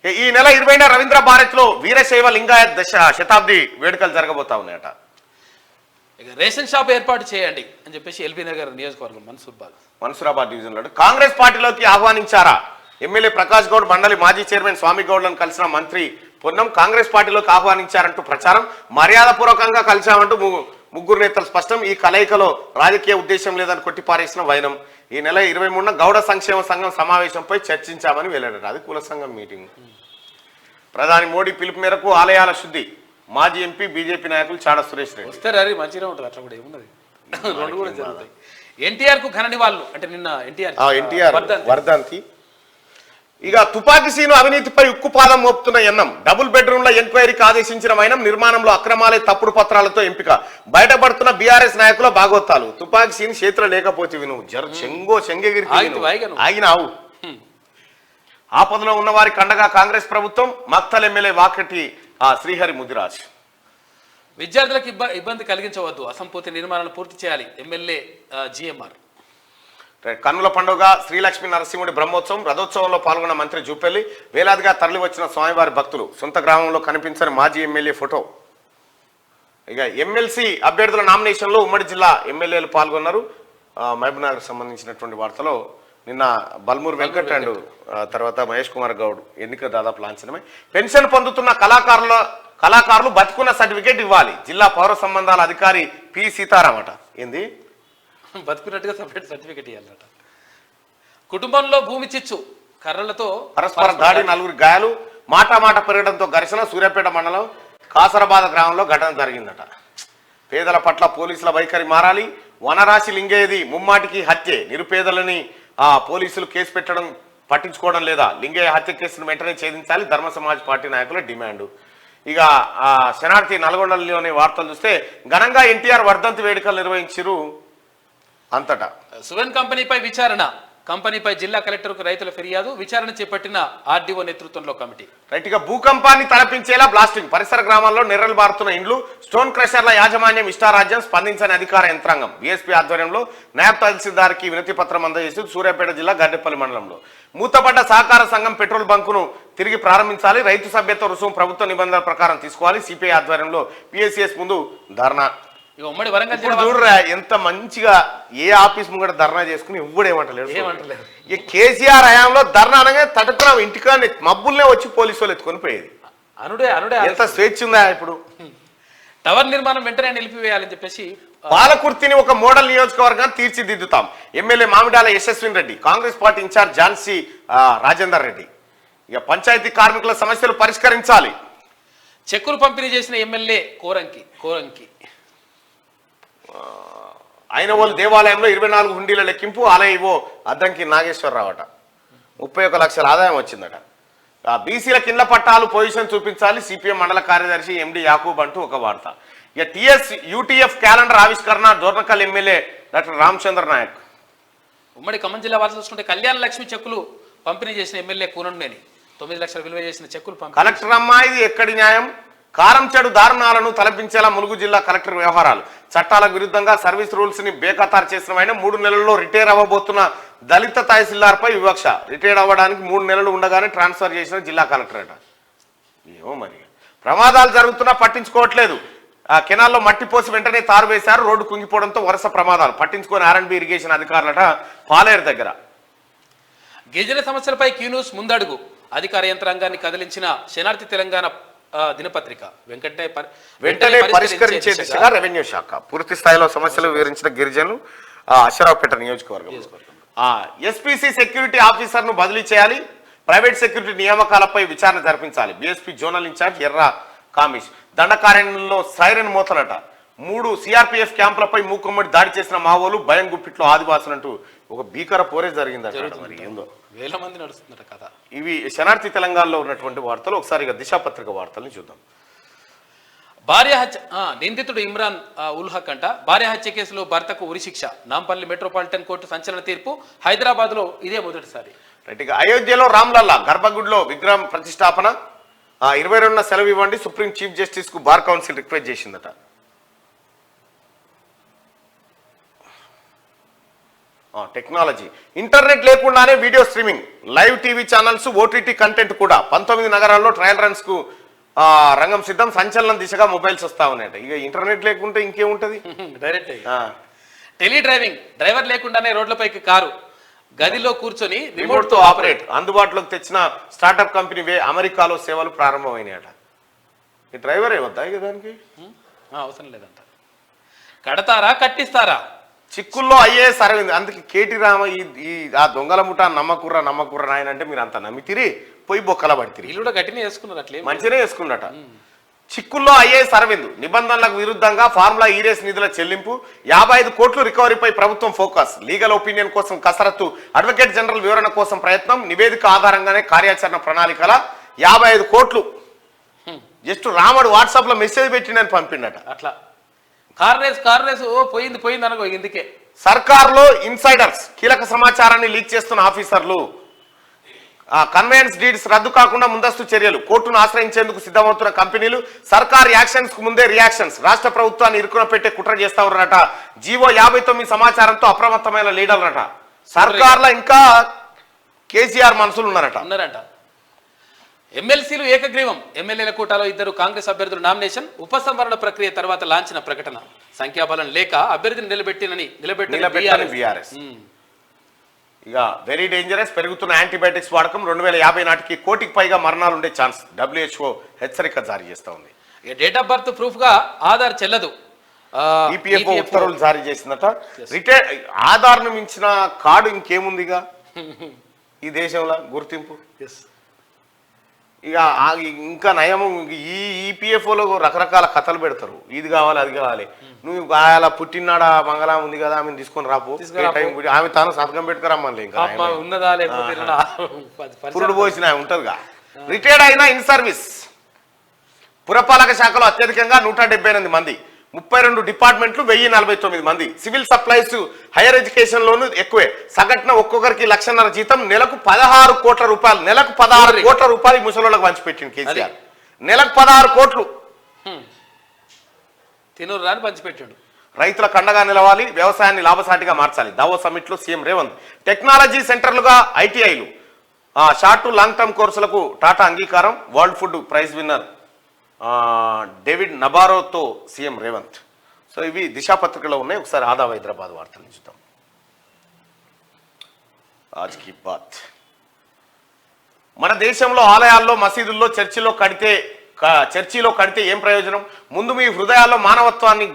ఈ నెల 20న రవీంద్ర భారత్ లో వీరశైవ లింగాయత్ శతాబ్ది వేడుకలు జరగబోతా ఉన్నాయట. ఇక రేషన్ షాప్ ఏర్పాటు చేయండి అని చెప్పేసి ఎల్బీ నగర్ నియోజకవర్గం మన్సూరాబాద్ డివిజన్ లో కాంగ్రెస్ పార్టీలోకి ఆహ్వానించారా? ఎమ్మెల్యే ప్రకాష్ గౌడ్, మండలి మాజీ చైర్మన్ స్వామి గౌడ్లను కలిసిన మంత్రి పొన్నం కాంగ్రెస్ పార్టీలోకి ఆహ్వానించారంటూ ప్రచారం. మర్యాదపూర్వకంగా కలిశామంటూ ముగ్గురు నేతలు స్పష్టం. ఈ కలయికలో రాజకీయ ఉద్దేశం లేదని కొట్టిపారేసిన వైనం. ఈ నెల 23న గౌడ సంక్షేమ సంఘం సమావేశంపై చర్చించామని వెల్లడారు. అది కుల సంఘం మీటింగ్. ప్రధాని మోడీ పిలుపు మేరకు ఆలయాల శుద్ధి, మాజీ ఎంపీ బీజేపీ నాయకులు చాడ సురేష్ రెడ్డి. వస్తారు, అది మంచిగా ఉంటుంది. అట్లా కూడా ఏమున్నది, రెండు కూడా జరుగుతాయి. ఎన్టీఆర్ కు ఘన నివాళులు అంటే నిన్న ఎన్టీఆర్ వర్ధంతి. ఇక తుపాకీ సీను అవినీతిపై ఉక్కుపాదం మోపుతున్న ఎన్నం, డబుల్ బెడ్రూమ్ల ఎంక్వైరీకి ఆదేశించిన వైనం, నిర్మాణంలో అక్రమాలే తప్పుడు పత్రాలతో ఎంపిక, బయటపడుతున్న బీఆర్ఎస్ నాయకుల భాగోత్తాలు. తుపాకీ సీన్ చేతిలో లేకపోతే విను చెంగెగిరి ఆగినావు. ఆపదలో ఉన్న వారికి అండగా కాంగ్రెస్ ప్రభుత్వం, మక్తల్ ఎమ్మెల్యే వాకటి శ్రీహరి ముదిరాజ్. విద్యార్థులకు ఇబ్బంది కలిగించవద్దు, అసంపూర్తి నిర్మాణాలను పూర్తి చేయాలి, ఎమ్మెల్యే జిఎంఆర్. కన్నుల పండుగ శ్రీలక్ష్మీ నరసింహుడి బ్రహ్మోత్సవం, రథోత్సవంలో పాల్గొన్న మంత్రి జూపల్లి. వేలాదిగా తరలి వచ్చిన స్వామివారి భక్తులు. సొంత గ్రామంలో కనిపించని మాజీ ఎమ్మెల్యే ఫోటో. ఇక ఎమ్మెల్సీ అభ్యర్థుల నామినేషన్లో ఉమ్మడి జిల్లా ఎమ్మెల్యేలు పాల్గొన్నారు. మహబూబ్నగర్ సంబంధించినటువంటి వార్తలో నిన్న బల్మూరు వెంకట్ అండ్ తర్వాత మహేష్ కుమార్ గౌడ్ ఎన్నిక దాదాపు లాంఛనమే. పెన్షన్ పొందుతున్న కళాకారులు బతుకున్న సర్టిఫికేట్ ఇవ్వాలి, జిల్లా పౌర సంబంధాల అధికారి పి సీతారామట. ఏంది బతుకున్నట్టుగా సపరేట్ సర్టిఫికేట్ ఇవ్వాలట. కుటుంబంలో భూమి చిచ్చు, కర్రలతో పరస్పర దాడి, 4 గాయాలు, మాట పెరగడంతో ఘర్షణ. సూర్యాపేట మండలం కాసరబాద గ్రామంలో ఘటన జరిగిందట. పేదల పట్ల పోలీసుల వైఖరి మారాలి, వనరాశి లింగేది ముమ్మాటికి హత్యే, నిరుపేదలని పోలీసులు కేసు పెట్టడం పట్టించుకోవడం లేదా, లింగయ్య హత్య కేసును వెంటనే ఛేదించాలి, ధర్మ సమాజ్ పార్టీ నాయకుల డిమాండ్. ఇక శనార్థి నల్గొండలోని వార్తలు చూస్తే ఘనంగా ఎన్టీఆర్ వర్ధంతి వేడుకలు నిర్వహించారు అంతటా. సువెన్ కంపెనీపై విచారణ, కంపెనీపై జిల్లా కలెక్టర్కు రైతుల ఫిర్యాదు, విచారణ చేపట్టిన ఆర్డీఓ నేతృత్వంలో కమిటీ. రైట్గా భూకంపాన్ని తలపించేలా బ్లాస్టింగ్, పరిసర గ్రామాల్లో నెర్రలు బారుతున్న ఇండ్లు, స్టోన్ క్రషర్ల యాజమాన్యం ఇష్టారాజ్యం, స్పందించని అధికార యంత్రాంగం. బీఎస్పీ ఆధ్వర్యంలో నాయబ్ తహసీల్దార్కి వినతి పత్రం అందజేసి సూర్యాపేట జిల్లా గడ్డెపల్లి మండలంలో మూతపడ్డ సహకార సంఘం పెట్రోల్ బంకును తిరిగి ప్రారంభించాలి, రైతు సభ్యత్వ రుసుము ప్రభుత్వ నిబంధనల ప్రకారం తీసుకోవాలి. సిపిఐ ఆధ్వర్యంలో పిఎస్సిఎస్ ముందు ధర్నా. ఇక ఉమ్మడి వరంగల్ చూడరా ఎంత మంచిగా ఏ ఆఫీస్ ముంగట ధర్నా చేసుకుని ఇవ్వడేమంటలేదు. ఇక కేసీఆర్ హయాంలో ధర్నా అనగా తటుకున్నాం, ఇంటికాన్ని మబ్బుల్నే వచ్చి పోలీసు వాళ్ళు ఎత్తుకొని పోయేది. ఎంత స్వేచ్ఛ ఉందా ఇప్పుడు. టవర్ నిర్మాణం వెంటనే నిలిపివేయాలని చెప్పేసి పాలకుర్తిని ఒక మోడల్ నియోజకవర్గాన్ని తీర్చిదిద్దుతాం. MLA Mamidala Yashaswini Reddy, Congress party incharge Jhansi Rajender Reddy. ఇక పంచాయతీ కార్మికుల సమస్యలు పరిష్కరించాలి. చెక్కులు పంపిణీ చేసిన ఎమ్మెల్యే కోరంకి అయినవోలు దేవాలయంలో 24 హుండీల లెక్కింపు. ఆలయ అద్దంకి నాగేశ్వరరావు అట 31 లక్షల ఆదాయం వచ్చిందట. బీసీల కింద పట్టాలు పొజిషన్ చూపించాలి. సిపిఎం మండల కార్యదర్శి ఎండి యాకూబ్ అంటూ ఒక వార్త. ఇక యూటీఎఫ్ క్యాలెండర్ ఆవిష్కరణ దోర్నకల్ ఎమ్మెల్యే డాక్టర్ రామచంద్ర నాయక్. ఉమ్మడి ఖమ్మం జిల్లా వార్త చూసుకుంటే కళ్యాణ లక్ష్మి చెక్కులు పంపిణీ చేసిన ఎమ్మెల్యే కూనంనేని 9 లక్షల విలువ చేసిన చెక్కులు పంపిణీ. కలెక్టర్ అమ్మా, ఇది ఎక్కడి న్యాయం? కారం చెడు దారుణాలను తలపించేలా ములుగు జిల్లా కలెక్టర్ వ్యవహారాలు. చట్టాలకు విరుద్ధంగా సర్వీస్ రూల్స్ ని బేఖతారు చేసిన ఆయన 3 నెలల్లో రిటైర్ అవ్వబోతున్న దళిత తహసీల్దార్ పై వివక్ష. రిటైర్ అవ్వడానికి 3 నెలలు ఉండగానే ట్రాన్స్ఫర్ చేసిన జిల్లా కలెక్టర్ అట. ఏమో మరి, ప్రమాదాలు జరుగుతున్నా పట్టించుకోవట్లేదు. కెనాల్లో మట్టి పోసి వెంటనే తారు వేశారు. రోడ్డు కుంగిపోవడంతో వరుస ప్రమాదాలు. పట్టించుకొని ఆర్ఎండ్బి ఇరిగేషన్ అధికారులట పాలేరు దగ్గర. గిరిజన సమస్యలపై క్యూన్యూస్ ముందడుగు. అధికార యంత్రాంగాన్ని కదిలించిన శనార్థి తెలంగాణ దినపత్రిక. వెంటనే పరిష్కరించే దిశగా రెవెన్యూ శాఖ. పూర్తి స్థాయిలో సమస్యలు వివరించిన గిరిజనులు అశ్వరావుపేట నియోజకవర్గం. ఎస్పీసీ సెక్యూరిటీ ఆఫీసర్ ను బదిలీ చేయాలి. ప్రైవేట్ సెక్యూరిటీ నియామకాలపై విచారణ జరిపించాలి. బీఎస్పీ జోనల్ ఇన్ఛార్జ్ ఎర్ర కామేష్. దండకారణ్యంలో సైరన్ మోతలట. 3 సిఆర్పీఎఫ్ క్యాంపులపై మూకుమ్మడి దాడి చేసిన మావోలు, భయం గుప్పిట్లో ఆదివాసులంటూ ఒక భీకర పోరే జరిగిందట. మరి ఏందో వేల మంది నడుస్తుందట కథ. ఇవి శనార్థి తెలంగాణలో ఉన్నటువంటి వార్తలు. ఒకసారి దిశాపత్రిక వార్తల్ని చూద్దాం. భార్య హత్య నిందితుడు ఇమ్రాన్ ఉల్ హక్ అంట. భార్య హత్య కేసులో భర్తకు ఉరిశిక్ష. నాంపల్లి మెట్రోపాలిటన్ కోర్టు సంచలన తీర్పు. హైదరాబాద్ లో ఇదే మొదటిసారి. అయోధ్యలో రామ్లల్లా గర్భగుడిలో విగ్రహం ప్రతిష్టాపన. 22న సెలవు ఇవ్వండి సుప్రీం చీఫ్ జస్టిస్ కు బార్ కౌన్సిల్ రిక్వెస్ట్ చేసిందట. టెక్నాలజీ, ఇంటర్నెట్ లేకుండానే video streaming, live TV channels, OTT content కూడా. 19 నగరాల్లో ట్రయల్ రన్స్ కు రంగం సిద్ధం. సంచలనం దిశగా మొబైల్స్ వస్తా ఉన్నాయట. ఇక ఇంటర్నెట్ లేకుంటే ఇంకేముంటది? Direct tele driving. డ్రైవర్ లేకుండానే రోడ్లపైకి కారు, గదిలో కూర్చొని రిమోట్ తో ఆపరేట్. అందుబాటులోకి తెచ్చిన స్టార్టప్ కంపెనీ అమెరికాలో సేవలు ప్రారంభమైనాయట. ఈ డ్రైవరే వద్దా ఇక దానికి? అవసరం లేదంట. కడతారా కట్టిస్తారా? చిక్కుల్లో ఐఏఎస్ అరవింద్. అందుకే కేటీ రామ ఆ దొంగల ముఠ నమ్మకుర్ర నాయన అంటే మీరు అంత నమ్మితిరి, పోయి బొక్కల పడితిరి. వీళ్ళు కూడా గట్టినే వేసుకున్నారు, అట్లే మంచిగానే వేసుకున్నట. చిక్కుల్లో ఐఏఎస్ అరవింద్. నిబంధనలకు విరుద్ధంగా ఫార్ములా ఈరేస్ నిధుల చెల్లింపు. 55 కోట్లు రికవరీపై ప్రభుత్వం ఫోకస్. లీగల్ ఒపీనియన్ కోసం కసరత్తు. అడ్వకేట్ జనరల్ వివరణ కోసం ప్రయత్నం. నివేదిక ఆధారంగానే కార్యాచరణ ప్రణాళికల 55 కోట్లు. జస్ట్ రాముడు వాట్సాప్ లో మెసేజ్ పెట్టిండని పంపిండట. అట్లా కార్ రేసు పోయింది అనుకో. ఇందుకే సర్కార్లో ఇన్సైడర్స్. కీలక సమాచారాన్ని లీక్ చేస్తున్న ఆఫీసర్లు. కన్వేయన్స్ డీడ్స్ రద్దు కాకుండా ముందస్తు చర్యలు. కోర్టును ఆశ్రయించేందుకు సిద్ధమవుతున్న కంపెనీలు. సర్కార్ యాక్షన్స్ కు ముందే రియాక్షన్స్. రాష్ట్ర ప్రభుత్వాన్ని ఇరుకున పెట్టే కుట్ర చేస్తా ఉన్నారట. జీవో 59 సమాచారంతో అప్రమత్తమైన లీడర్లట. సర్కార్లో ఇంకా కేసీఆర్ మనుషులు ఉన్నారట. ఎమ్మెల్సీలు ఏకగ్రీవం. ఎమ్మెల్యేల కూటాలో 2 కాంగ్రెస్ అభ్యర్థులు నామినేషన్. ఉపసంహరణ ప్రక్రియ తర్వాత లాంఛన ప్రకటన. సంఖ్యాబలం లేక అభ్యర్థిని నిలబెట్టిన బీఆర్ఎస్. ఇక వెరీ డేంజరస్. పెరుగుతున్న యాంటీబయాటిక్స్ వాడకం. 2050 నాటికి 1 కోటికి పైగా మరణాలు ఉండే ఛాన్స్. WHO హెచ్చరిక జారీ చేస్తా ఉంది. డేట్ ఆఫ్ బర్త్ ప్రూఫ్ గా ఆధార్ చెల్లదు. ఈపీఎఫ్ఓ ఉత్తర్వులు జారీ చేసిందట. రిటైర్ ఆధార్ను మించిన కార్డు ఇంకేముందిగా ఈ దేశంలో గుర్తింపు. ఇక ఇంకా నయము. ఈ ఈపీఎఫ్ఓలో రకరకాల కథలు పెడతారు. ఇది కావాలి అది కావాలి. నువ్వు అలా పుట్టినాడ మంగళం ఉంది కదా ఆమెను తీసుకొని రాపు. ఆమె తాను సంతకం పెట్టుకురమ్మని ఇంకా పురుడు పోసిన ఉంటదిగా. రిటైర్డ్ అయినా ఇన్ సర్వీస్. పురపాలక శాఖలో అత్యధికంగా 178 మంది. 32 డిపార్ట్మెంట్లు 1049 మంది. Civil supplies higher education loan ఎక్కువే. సగటున ఒక్కొక్కరికి 1.5 లక్షల జీతం. నెలకు 16 కోట్ల రూపాయలు. నెలకు 16 కోట్ల రూపాయలు ముసలోళ్ళకి పంచిపెట్టింది కేసీఆర్. నెలకు 16 కోట్లు తినూరు రాని పంచిపెట్టాడు. రైతుల కండగా నిలవాలి. వ్యవసాయాన్ని లాభసాటిగా మార్చాలి. దావో సమిట్ లో సీఎం రేవంత్. టెక్నాలజీ సెంటర్లుగా ఐటీఐలు. షార్ట్ టు లాంగ్ టర్మ్ కోర్సులకు టాటా అంగీకారం. World food prize winner David నబారోతో సీఎం రేవంత్. సో ఇవి దిశాపత్రికలో ఉన్నాయి. ఒకసారి ఆదా హైదరాబాద్ వార్తలు చూద్దాం. ఆజ్ కీ బాత్. మన దేశంలో ఆలయాల్లో, మసీదుల్లో, చర్చిలో కడితే చర్చిలో కడితే ఏం ప్రయోజనం? ముందు మీ హృదయాల్లో మానవత్వాన్ని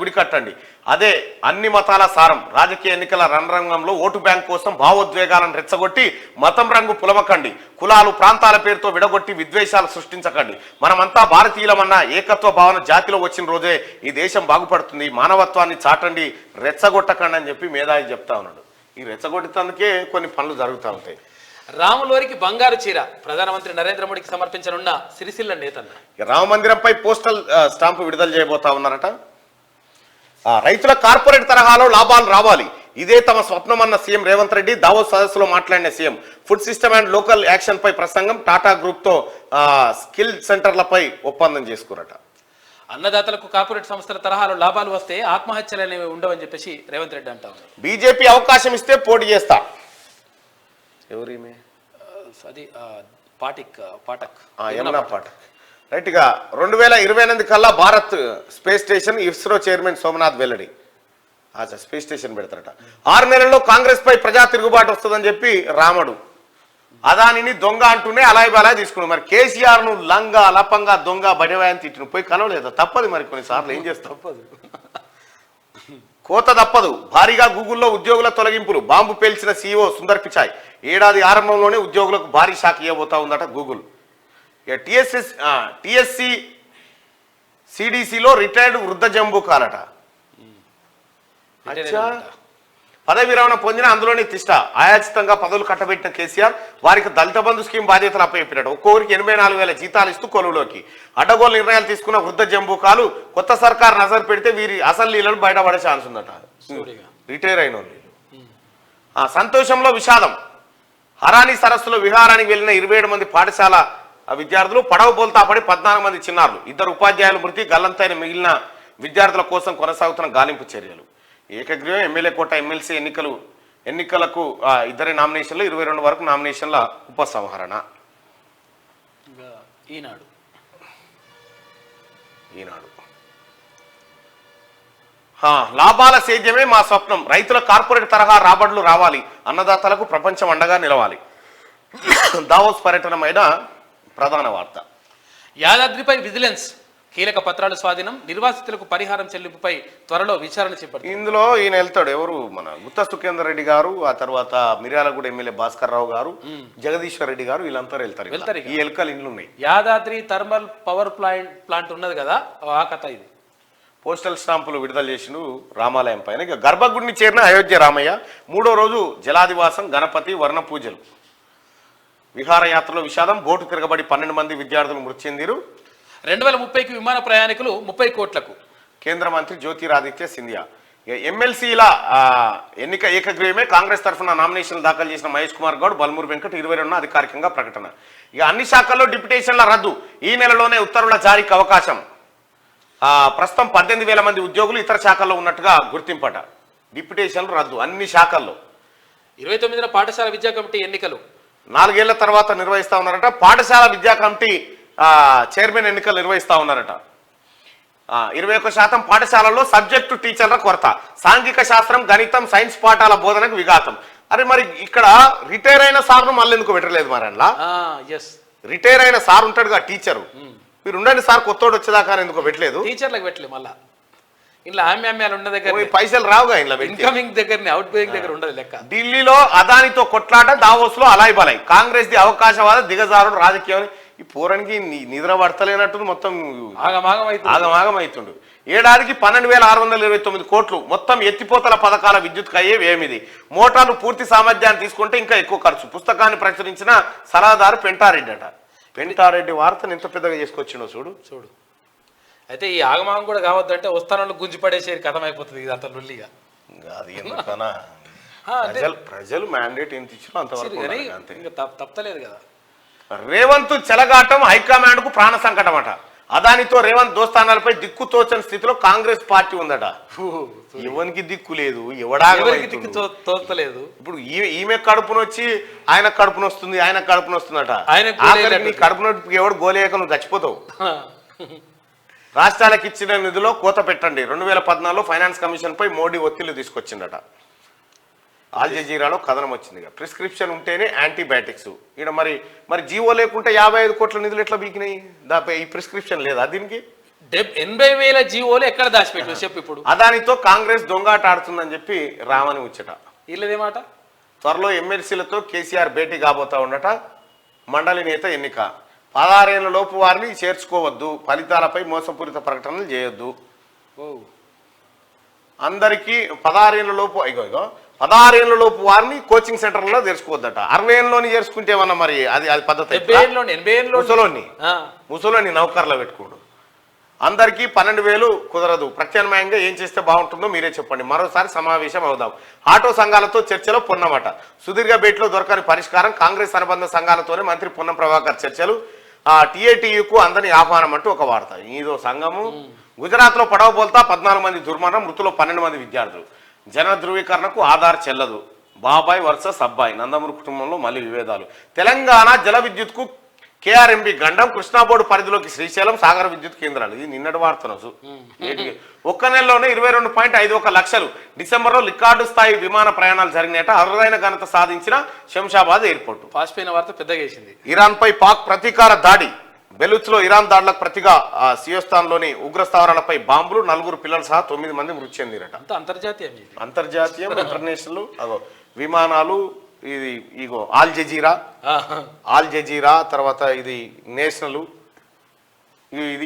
గుడి కట్టండి. అదే అన్ని మతాల సారం. రాజకీయ ఎన్నికల రణరంగంలో ఓటు బ్యాంక్ కోసం భావోద్వేగాలను రెచ్చగొట్టి మతం రంగు పులమకండి. కులాలు ప్రాంతాల పేరుతో విడగొట్టి విద్వేషాలు సృష్టించకండి. మనమంతా భారతీయులమన్న ఏకత్వ భావన జాతిలో వచ్చిన రోజే ఈ దేశం బాగుపడుతుంది. మానవత్వాన్ని చాటండి, రెచ్చగొట్టకండి అని చెప్పి మేధావి చెప్తా ఉన్నాడు. ఈ రెచ్చగొట్టేందుకే కొన్ని పనులు జరుగుతూ ఉంటాయి. రాములోరికి బంగారు చీర ప్రధానమంత్రి నరేంద్ర మోడీకి సమర్పించనున్న సిరిసిల్ల నేతన్న. రామ మందిరంపై పోస్టల్ స్టాంపు విడుదల చేయబోతా ఉన్నారట. రైతుల కార్పొరేట్ తరహాలో లాభాలు రావాలి, ఇదే తమ స్వప్నమన్న సీఎం రేవంత్ రెడ్డి. దావోస్ సదస్సులో మాట్లాడిన CM food system and local action పై ప్రసంగం. టాటా గ్రూప్ తో స్కిల్ సెంటర్లపై ఒప్పందం చేసుకున్నట. అన్నదాతలకు కార్పొరేట్ సంస్థల తరహాలో లాభాలు వస్తే ఆత్మహత్యలు అనేవి ఉండవని చెప్పేసి రేవంత్ రెడ్డి అంటా ఉన్నారు. బీజేపీ అవకాశం ఇస్తే పోటీ చేస్తా. ఎవరిమే అది పాఠక్ యమునా పాఠక్. రైట్ గా 2028 కల్లా Bharat space station ISRO chairman Somanath వెల్లడి. Space station పెడతారట. 6 నెలల్లో కాంగ్రెస్ పై ప్రజా తిరుగుబాటు వస్తుందని చెప్పి రాముడు అదానిని దొంగ అంటూనే అలాయి బలాయి తీసుకున్నాడు. మరి కేసీఆర్ ను లంగా లపంగా దొంగ బడివాయని తిట్టిను పోయి కలవలేదు. తప్పదు మరి కొన్నిసార్లు ఏం చేస్తా తప్పదు, కోత తప్పదు. భారీగా గూగుల్లో ఉద్యోగుల తొలగింపులు. బాంబు పేల్చిన సీఈఓ సుందర్ పిచాయ్. ఏడాది ఆరంభంలోనే ఉద్యోగులకు భారీ షాక్ ఇవ్వబోతా ఉందట గూగుల్. టిఎస్సి సిడిసిలో రిటైర్డ్ వృద్ధ జంబుకాలట. పదవి విరమణ పొందిన అందులోనే తిష్ట. ఆయాచితంగా పదవులు కట్టబెట్టిన కేసీఆర్ వారికి దళిత బంధు స్కీమ్ బాధ్యతలు అప్పచెప్పినట్టు. ఒక్కొక్కరికి 84,000 జీతాలు ఇస్తూ కొలువులోకి. అడ్డగోలు నిర్ణయాలు తీసుకున్న వృద్ధ జంబుకాలు కొత్త సర్కార్ నజర్ పెడితే వీరి అసలు లీలలు బయటపడే ఛాన్స్ ఉందట. రిటైర్ అయిన వాళ్ళు. సంతోషంలో విషాదం. హరానీ సరస్సులో విహారానికి వెళ్లిన 27 మంది పాఠశాల విద్యార్థులు పడవ బోల్తా పడి 14 మంది చిన్నారులు. 2 ఉపాధ్యాయుల మృతి. గల్లంతైన మిగిలిన విద్యార్థుల కోసం కొనసాగుతున్న గాలింపు చర్యలు. ఏకగ్రీవం. ఎమ్మెల్యే కోట ఎమ్మెల్సీ ఎన్నికలకు 2 నామినేషన్లు. 22 వరకు నామినేషన్ల ఉపసంహరణ. ఈనాడు లాభాల సేద్యమే మా స్వప్నం. రైతుల కార్పొరేట్ తరహా రాబడులు రావాలి. అన్నదాతలకు ప్రపంచం అండగా నిలవాలి. దావోస్ పర్యటనమైన ప్రధాన వార్త. యాదాద్రిపై విజిలెన్స్ కీలక పత్రాలు స్వాధీనం. నిర్వాసితులకు పరిహారం చెల్లింపుపై త్వరలో విచారణ చేపట్టింది. ఇందులో ఈయన వెళ్తాడు. ఎవరు? మన గుత్తా సుఖేందర్ రెడ్డి గారు, ఆ తర్వాత మిర్యాలగూడ ఎమ్మెల్యే భాస్కర్ రావు గారు, జగదీశ్వర్ రెడ్డి గారు, వీళ్ళంతా వెళ్తారు. ఈ ఎలుకలు ఇండ్లు ఉన్నాయి. యాదాద్రి థర్మల్ పవర్ ప్లాంట్ ఉన్నది కదా, ఆ కథ ఇది. పోస్టల్ స్టాంపులు విడుదల చేసిన రామాలయం పైన. ఇక గర్భగుడిని చేరిన అయోధ్య రామయ్య. 3వ రోజు జలాదివాసం, గణపతి వర్ణ పూజలు. విహారయాత్రలో విషాదం. బోటు తిరగబడి 12 మంది విద్యార్థులు మృతి చెందిరు. 2030కి విమాన ప్రయాణికులు 30 కోట్లకు. కేంద్ర మంత్రి జ్యోతిరాదిత్య సింధియా. ఎమ్మెల్సీల ఎన్నిక ఏకగ్రీవమే. కాంగ్రెస్ తరఫున నామినేషన్లు దాఖలు చేసిన మహేష్ కుమార్ గౌడ్, బల్మూరు వెంకట్ 22న అధికారికంగా ప్రకటన. ఇక అన్ని శాఖల్లో డిప్యుటేషన్ల రద్దు. ఈ నెలలోనే ఉత్తర్వుల జారీకి అవకాశం. ప్రస్తుతం 18,000 మంది ఉద్యోగులు ఇతర శాఖల్లో ఉన్నట్టుగా గుర్తింపట. డిప్యుటేషన్లు రద్దు అన్ని శాఖల్లో. 29న పాఠశాల విద్యా కమిటీ ఎన్నికలు 4 ఏళ్ల తర్వాత నిర్వహిస్తా ఉన్నారట. పాఠశాల విద్యా కమిటీ చైర్మన్ ఎన్నికలు నిర్వహిస్తా ఉన్నారట. 21% పాఠశాలల్లో సబ్జెక్టు టీచర్ల కొరత. సాంఘిక శాస్త్రం, గణితం, సైన్స్ పాఠాల బోధనకు విఘాతం. అరే మరి ఇక్కడ రిటైర్ అయిన సార్ను మళ్ళీ ఎందుకు పెట్టలేదు? మరి అలా రిటైర్ అయిన సార్ ఉంటాడుగా టీచరు, మీరు ఉండండి సార్ కొత్తోడు వచ్చేదాకా ఎందుకు పెట్టలేదు? టీచర్లకు పెట్టలేదు. మళ్ళా ఇలా ఆమ్యామ్యాలు ఉన్న దగ్గర పైసలు రావుగా. ఇలా ఇన్కమింగ్ దగ్గర అవుట్ గోయింగ్ దగ్గర ఉండదు లెక్క. ఢిల్లీలో అదానితో కొట్లాట, దావోస్ లో అలాయ్ బలాయ్. కాంగ్రెస్ ది అవకాశవాద దిగజారుడు రాజకీయం. ఈ పోరానికి నిద్ర పడతలేనట్టు మొత్తం ఆగమాగం అవుతుండు. ఏడాదికి 12,629 కోట్లు. మొత్తం ఎత్తిపోతల పథకాల విద్యుత్ అయ్యే వ్యయమిది. మోటార్లు పూర్తి సామర్థ్యాన్ని తీసుకుంటే ఇంకా ఎక్కువ ఖర్చు. పుస్తకాన్ని ప్రచురించిన సలహాదారు పెంటారెడ్డి అట. పెంటారెడ్డి వార్తను ఎంత పెద్దగా చేసుకొచ్చిండో చూడు. అయితే ఈ ఆగమాగం కూడా కావద్దంటే వస్తానంలో గుంజి పడేసేది కథం అయిపోతుంది ఇది అంత లొల్లిగా. అది ఎందుకన్నా ప్రజలు మ్యాండేట్ ఎంత ఇచ్చినా అంతవరకు తప్పలేదు కదా. రేవంత్ చెలగాటం హైకమాండ్ కు ప్రాణ సంకటం అట. అదానితో రేవంత్ దోస్తానాలపై దిక్కు తోచని స్థితిలో కాంగ్రెస్ పార్టీ ఉందట. ఎవరికి దిక్కు లేదు, దిక్కు తోచలేదు. ఇప్పుడు ఈమె కడుపునొచ్చి ఆయన కడుపునొస్తుంది, ఆయన కడుపునొస్తుందట. నీ కడుపునొప్పి ఎవడు గోలేయక నువ్వు చచ్చిపోతావు. రాష్ట్రాలకు ఇచ్చిన నిధులో కోత పెట్టండి. 2014లో ఫైనాన్స్ కమిషన్ పై మోడీ ఒత్తిళ్లు తీసుకొచ్చిందట. ఆల్ జజీరాలో కథనం వచ్చింది ప్రిస్క్రిప్షన్ ఉంటేనే యాంటీబయాటిక్స్ ఇక్కడ మరి జీవో లేకుంటే 55 కోట్ల నిధులు ఎట్లా బీకినాయి దాపై ఈ ప్రిస్క్రిప్షన్ లేదా దీనికి 80,000 జీవోలు ఎక్కడ దాచిపెట్టు చెప్పు ఇప్పుడు అదానితో కాంగ్రెస్ దొంగాట ఆడుతుందని చెప్పి రామని ముచ్చట వీళ్ళదేమాట త్వరలో ఎమ్మెల్సీలతో కేసీఆర్ భేటీ కాబోతా ఉండట మండలి నేత ఎన్నిక 16 ఏళ్ల లోపు వారిని చేర్చుకోవద్దు ఫలితాలపై మోసపూరిత ప్రకటనలు చేయొద్దు అందరికీ 16 ఏళ్ల లోపు 16 ఏళ్ల లోపు వారిని కోచింగ్ సెంటర్లో తెరుచుకోవద్దట 60 ఏళ్ళలోని చేర్చుకుంటే ఏమన్నా మరి అది పద్ధతి ముసలోని నౌకర్లో పెట్టుకోడు అందరికీ 12,000 కుదరదు ప్రత్యామ్నాయంగా ఏం చేస్తే బాగుంటుందో మీరే చెప్పండి మరోసారి సమావేశం అవుదాం ఆటో సంఘాలతో చర్చలో పొన్నమట సుదీర్ఘ భేటీలో దొరకని పరిష్కారం కాంగ్రెస్ అనుబంధ సంఘాలతోనే మంత్రి పొన్నం ప్రభాకర్ చర్చలు టీఏటీయూకు అందని ఆహ్వానం అంటూ ఒక వార్త ఇదో సంఘము గుజరాత్లో పడవ బోల్తా 14 మంది దుర్మరణం మృతులో 12 మంది విద్యార్థులు జన ధృవీకరణకు ఆధార్ చెల్లదు బాబాయ్ వర్సెస్ అబ్బాయి నందమూరి కుటుంబంలో మళ్ళీ విభేదాలు తెలంగాణ జల విద్యుత్కు కేఆర్ఎంబి గండం కృష్ణా బోర్డు పరిధిలోకి శ్రీశైలం సాగర విద్యుత్ కేంద్రాలు ఇది నిన్నటి వార్తనసు ఒక్క నెలలోనే 22.51 లక్షలు డిసెంబర్లో రికార్డు స్థాయి విమాన ప్రయాణాలు జరిగినట అరుదైన ఘనత సాధించిన శంషాబాద్ ఎయిర్పోర్ట్ పాసిపోయిన వార్త పెద్దగా వేసింది ఇరాన్ పై పాక్ ప్రతీకార దాడి బెలూచ్ లో ఇరాన్ దాడులకు ప్రతిగా సియోస్తాన్లోని ఉగ్ర స్థావరాలపై బాంబులు 4 పిల్లలు సహా 9 మంది మృతి చెందిరట అంతర్జాతీయం ఇంటర్నేషనల్ విమానాలు ఇది ఇగో ఆల్ జజీరా తర్వాత ఇది నేషనల్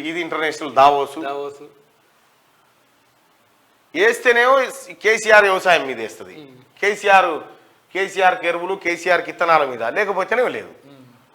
ఇది ఇంటర్నేషనల్ దావోసు వేస్తేనేమో కేసీఆర్ వ్యవసాయం మీద వేస్తుంది కేసీఆర్ ఎరువులు కేసీఆర్ ఇత్తనాల మీద లేకపోతేనే లేదు